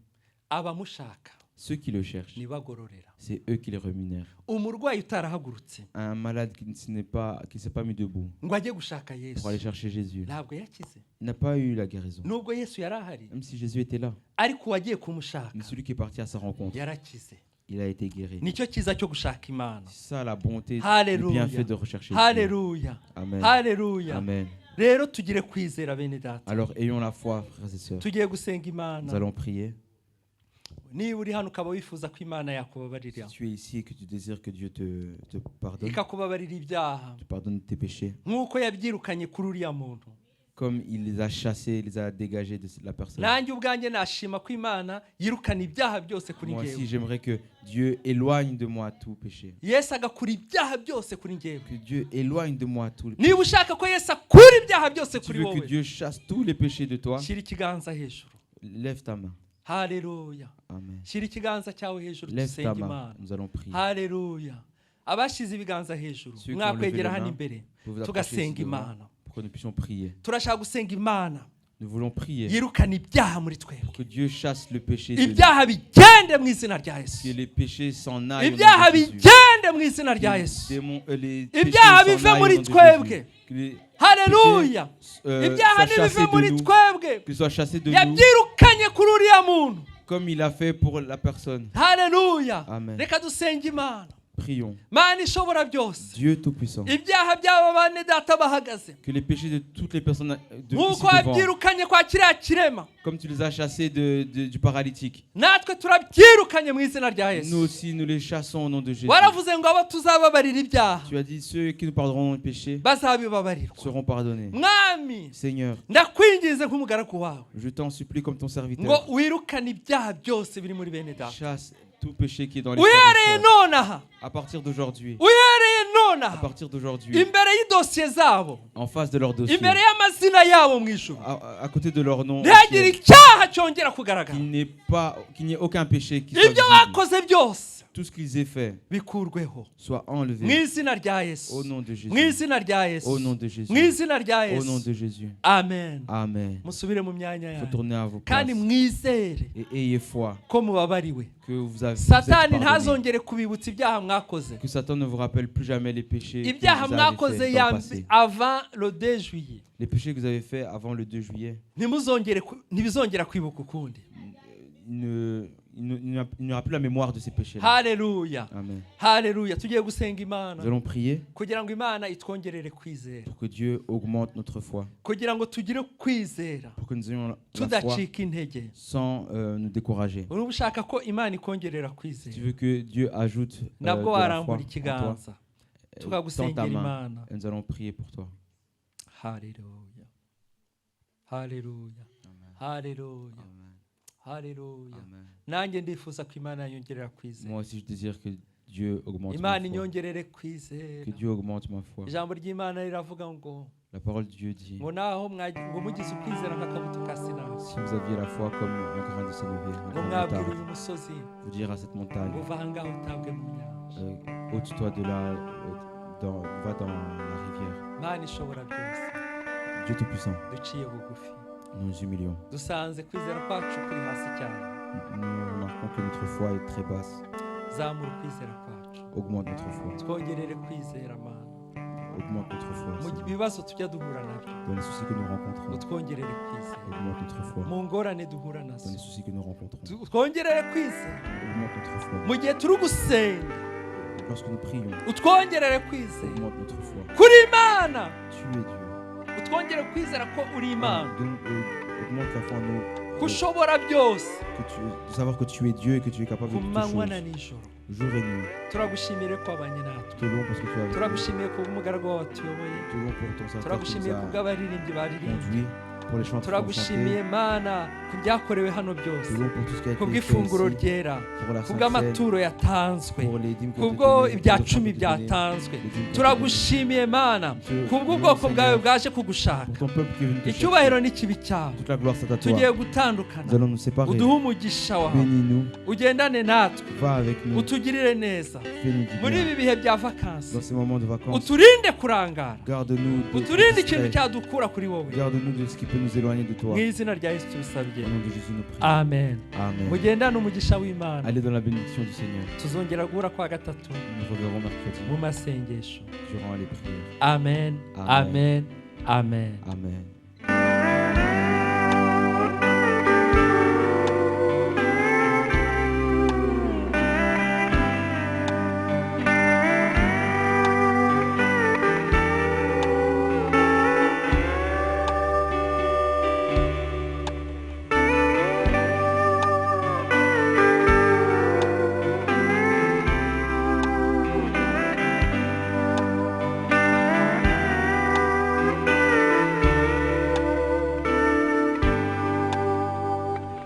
S1: abamushaka
S2: ceux qui le cherchent,
S1: nibagororera.
S2: c'est eux qui les rémunèrent.
S1: Umurwayi utarahagurutse
S2: Un malade qui ne s'est pas mis debout
S1: ngo ajye gushaka Yesu
S2: pour aller chercher Jésus,
S1: ntabwo yakize.
S2: il n'a pas eu la guérison.
S1: Nubwo Yesu yari ahari,
S2: Même si Jésus était là,
S1: ariko uwagiye kumushaka
S2: mais celui qui est parti à sa rencontre,
S1: yarakize.
S2: il a été guéri.
S1: Nicyo cyiza cyo gushaka Imana.
S2: C'est ça la bonté, le
S1: Haleluya.
S2: bienfait de rechercher Dieu.
S1: Haleluya.
S2: Amen.
S1: Haleluya.
S2: Amen.
S1: Rero tugire kwizera bene data.
S2: Alors ayons la foi, frères et sœurs.
S1: Tugiye gusenga
S2: Nous
S1: Imana.
S2: allons prier.
S1: Niba uri hano ukaba wifuza ko Imana yakubabarira,
S2: Si tu es ici et que tu désires que Dieu te pardonne,
S1: ikakubabarira ibyaha
S2: te pardonne tes péchés,
S1: nk'uko yabyirukanye kuri uriya muntu,
S2: comme il les a chassés, il les a dégagés de la personne.
S1: nanjye ubwanjye nashima ko Imana yirukana ibyaha byose kuri
S2: Moi aussi,
S1: njyewe.
S2: j'aimerais que Dieu éloigne de moi tout péché.
S1: Yesu agakura ibyaha byose kuri njyewe.
S2: Que Dieu éloigne de moi tout le
S1: Niba ushaka ko Yesu akura ibyaha byose
S2: Tu
S1: kuri
S2: veux que
S1: wowe,
S2: Dieu chasse tous les péchés de toi,
S1: shyira ikiganza hejuru.
S2: lève ta main.
S1: Haleluya.
S2: Amen.
S1: Shyira ikiganza cyawe hejuru
S2: Lève ta
S1: dusenge
S2: main.
S1: Imana.
S2: Nous allons prier.
S1: Haleluya. Abashyize ibiganza hejuru
S2: Ceux qui ont
S1: mwakwegera
S2: levé les
S1: hano
S2: mains,
S1: imbere
S2: Vous vous approchez ici
S1: tugasenga
S2: devant
S1: Imana.
S2: pour que nous puissions prier.
S1: Turashaka gusenga Imana
S2: Nous voulons prier
S1: yirukana ibyaha muri twebwe.
S2: que Dieu chasse le péché de nous.
S1: Ibyaha bigende mu izina rya Yesu.
S2: Que les péchés s'en aillent au nom
S1: Ibyaha
S2: de Jésus.
S1: bigende mu izina rya Yesu.
S2: Les
S1: Ibyaha
S2: péchés
S1: bive
S2: s'en aillent
S1: muri
S2: au nom de
S1: twebwe.
S2: Jésus. Que les
S1: Haleluya. Ibyaha
S2: soient
S1: nibive
S2: chassés de
S1: muri
S2: nous.
S1: twebwe.
S2: Qu'ils soient chassés de nous
S1: Yabyirukanye kuri uriya muntu.
S2: comme il a fait pour la personne.
S1: Haleluya.
S2: Amen.
S1: Reka dusenge Imana.
S2: Prions.
S1: Mana ishobora byose.
S2: Dieu Tout-Puissant.
S1: Ibyaha by'aba bane data bahagaze.
S2: Que les péchés de toutes les personnes de ici
S1: Nk'uko
S2: devant,
S1: wabyirukanye kwa kiriya kirema,
S2: comme tu les as chassés du paralytique,
S1: natwe turabyirukanye mu izina rya Yesu.
S2: nous aussi nous les chassons au nom de Jésus.
S1: Waravuze ngo abo tuzababarira ibyaha
S2: Tu as dit ceux qui nous pardonneront les péchés
S1: bazabibabarirwa.
S2: seront pardonnés.
S1: Mwami,
S2: Seigneur,
S1: ndakwinginze nk'umugaragu wawe
S2: je t'en supplie comme ton
S1: ngo
S2: serviteur,
S1: wirukane ibyaha byose biri muri bene data.
S2: chasse tout péché qui est dans les
S1: Uhereye
S2: frères et sœurs.
S1: nonaha,
S2: À partir d'aujourd'hui,
S1: uhereye
S2: à
S1: nonaha,
S2: partir d'aujourd'hui,
S1: imbere y'idosiye zabo,
S2: en face de leur dossier,
S1: imbere y'amazina yabo mu ijuru,
S2: à côté de leur nom, au
S1: ntihagire
S2: ciel,
S1: icyaha cyongera kugaragara.
S2: qu'il n'y ait aucun péché qui soit
S1: Ibyo
S2: visible.
S1: bakoze byose
S2: Tout ce qu'ils aient fait
S1: bikurweho
S2: soit
S1: mu
S2: enlevé
S1: izina rya Yesu,
S2: au nom de Jésus.
S1: mu izina rya Yesu,
S2: Au nom de Jésus.
S1: mu izina rya
S2: Au nom
S1: Yesu.
S2: de Jésus.
S1: Amen.
S2: Amen.
S1: Musubire mu myanya yanyu
S2: Retournez à vos places
S1: kandi mwizere
S2: et ayez foi
S1: ko mubabariwe.
S2: que vous êtes
S1: Satani
S2: pardonnés.
S1: ntazongere kubibutsa ibyaha mwakoze,
S2: Que Satan ne vous rappelle plus jamais les péchés que
S1: ibyaha
S2: vous avez
S1: mwakoze
S2: faits dans le passé.
S1: avant le 2 juillet.
S2: Les péchés que vous avez faits avant le 2 juillet,
S1: Ntibizongera kwibuka ukundi.
S2: il n'y aura plus la mémoire de ces péchés-là.
S1: Haleluya.
S2: Amen.
S1: Haleluya. Tugiye gusenga Imana
S2: Nous allons prier
S1: kugira ngo Imana itwongerere kwizera,
S2: pour que Dieu augmente notre foi,
S1: kugira ngo tugire kwizera
S2: pour que nous ayons la foi
S1: tudacika intege.
S2: sans nous décourager.
S1: Urumva ushaka ko Imana ikongerera
S2: Si tu
S1: kwizera,
S2: veux que Dieu ajoute de
S1: nabwo
S2: la foi
S1: warambura
S2: en toi,
S1: ikiganza
S2: tends ta
S1: tukagusengera
S2: main
S1: Imana.
S2: et nous allons prier pour toi.
S1: Haleluya. Haleluya. Haleluya.
S2: Amen.
S1: Haleluya.
S2: Amen.
S1: Nanjye ndifuza ko Imana yongerera kwizera.
S2: Moi aussi, je désire que Dieu augmente
S1: Imana
S2: ma foi,
S1: inyongerere kwizera.
S2: que Dieu augmente ma foi.
S1: Ijambo ry'Imana riravuga ngo
S2: La parole de Dieu dit,
S1: ngo naho ngo mugize ukwizera nk'akabuto ka Sinayi,
S2: si vous aviez la foi comme un grain de sénévé, un
S1: ngo
S2: grain de
S1: mwabwira
S2: moutarde,
S1: uyu musozi
S2: vous dire à cette montagne,
S1: ngo va aha ngaha utabwe mu nyanja.
S2: ôte-toi de là, va dans la rivière.
S1: Imana ishobora byose,
S2: Dieu Tout-Puissant,
S1: duciye bugufi,
S2: nous nous humilions.
S1: dusanze kwizera kwacu kuri hasi cyane.
S2: Nous remarquons que notre foi est très basse.
S1: Zamura ukwizera kwacu,
S2: Augmente notre foi.
S1: twongerere kwizera Mana.
S2: Augmente notre foi.
S1: Mu
S2: Seigneur.
S1: bibazo tujya duhura nabyo,
S2: Dans les soucis que nous rencontrons,
S1: utwongerere kwizera.
S2: augmente notre foi.
S1: Mu ngorane duhura
S2: Dans
S1: nazo,
S2: les soucis que nous rencontrons,
S1: utwongerere kwizera.
S2: augmente notre foi.
S1: Mu gihe turi gusenga,
S2: Lorsque nous prions,
S1: utwongerere kwizera
S2: augmente notre foi.
S1: kuri Imana,
S2: Tu es Dieu.
S1: utwongere kwizera ko uri Imana.
S2: Augmente la foi en nos
S1: kushobora byose
S2: de savoir que tu es Dieu et que tu es capable de
S1: ku
S2: toutes
S1: manywa na
S2: choses,
S1: nijoro.
S2: jour et nuit.
S1: Turagushimire ko wabanye natwe.
S2: Te louons parce que tu as
S1: Turagushimiye ku bw'umugaragu wawe watuyoboye.
S2: Te louons pour ton serviteur qui
S1: Turagushimiye ku
S2: nous a
S1: bw'abaririmbyi baririmbye.
S2: conduits, pour les chants qui ont
S1: Turagushimiye
S2: chanté.
S1: Mana ku byakorewe hano byose.
S2: Te louons pour tout ce qui a
S1: Ku
S2: été fait
S1: bw'ifunguro
S2: ici,
S1: ryera.
S2: pour la
S1: Ku
S2: Sainte
S1: bw'amaturo
S2: Seine,
S1: yatanzwe.
S2: pour les dîmes qui ont été
S1: Kubwo
S2: données,
S1: ibya
S2: pour les
S1: cumi
S2: offrandes qui ont été données,
S1: byatanzwe.
S2: les dîmes qui ont été
S1: Turagushimiye Mana kubw'ubwoko bwawe bwaje kugushaka.
S2: données. Pour ton peuple qui est venu te
S1: Icyubahiro
S2: chercher.
S1: n'ikibi cyawe.
S2: Toute la gloire c'est à toi.
S1: Tugiye gutandukana.
S2: Nous allons nous séparer.
S1: Uduhe umugisha wawe.
S2: Bénis-nous,
S1: Ugendane natwe.
S2: va avec nous,
S1: Utugirire neza.
S2: fais-nous du
S1: Muri
S2: bien.
S1: ibi bihe bya vakansi.
S2: Dans ces moments de vacances,
S1: Uturinde kurangara.
S2: garde-nous de
S1: Uturinde ikintu
S2: distrait.
S1: cyadukura kuri wowe.
S2: Garde-nous de ce qui peut nous éloigner de toi.
S1: Mu izina rya Yesu tubisabye.
S2: Au nom de Jésus nous prions.
S1: Amen.
S2: Amen.
S1: Mugendane umugisha w'Imana.
S2: Allez dans la bénédiction du Seigneur.
S1: Tuzongera guhura kwa gatatu
S2: Nous nous reverrons mercredi
S1: mu masengesho.
S2: durant les prières.
S1: Amen.
S2: Amen.
S1: Amen. Amen.
S2: Amen.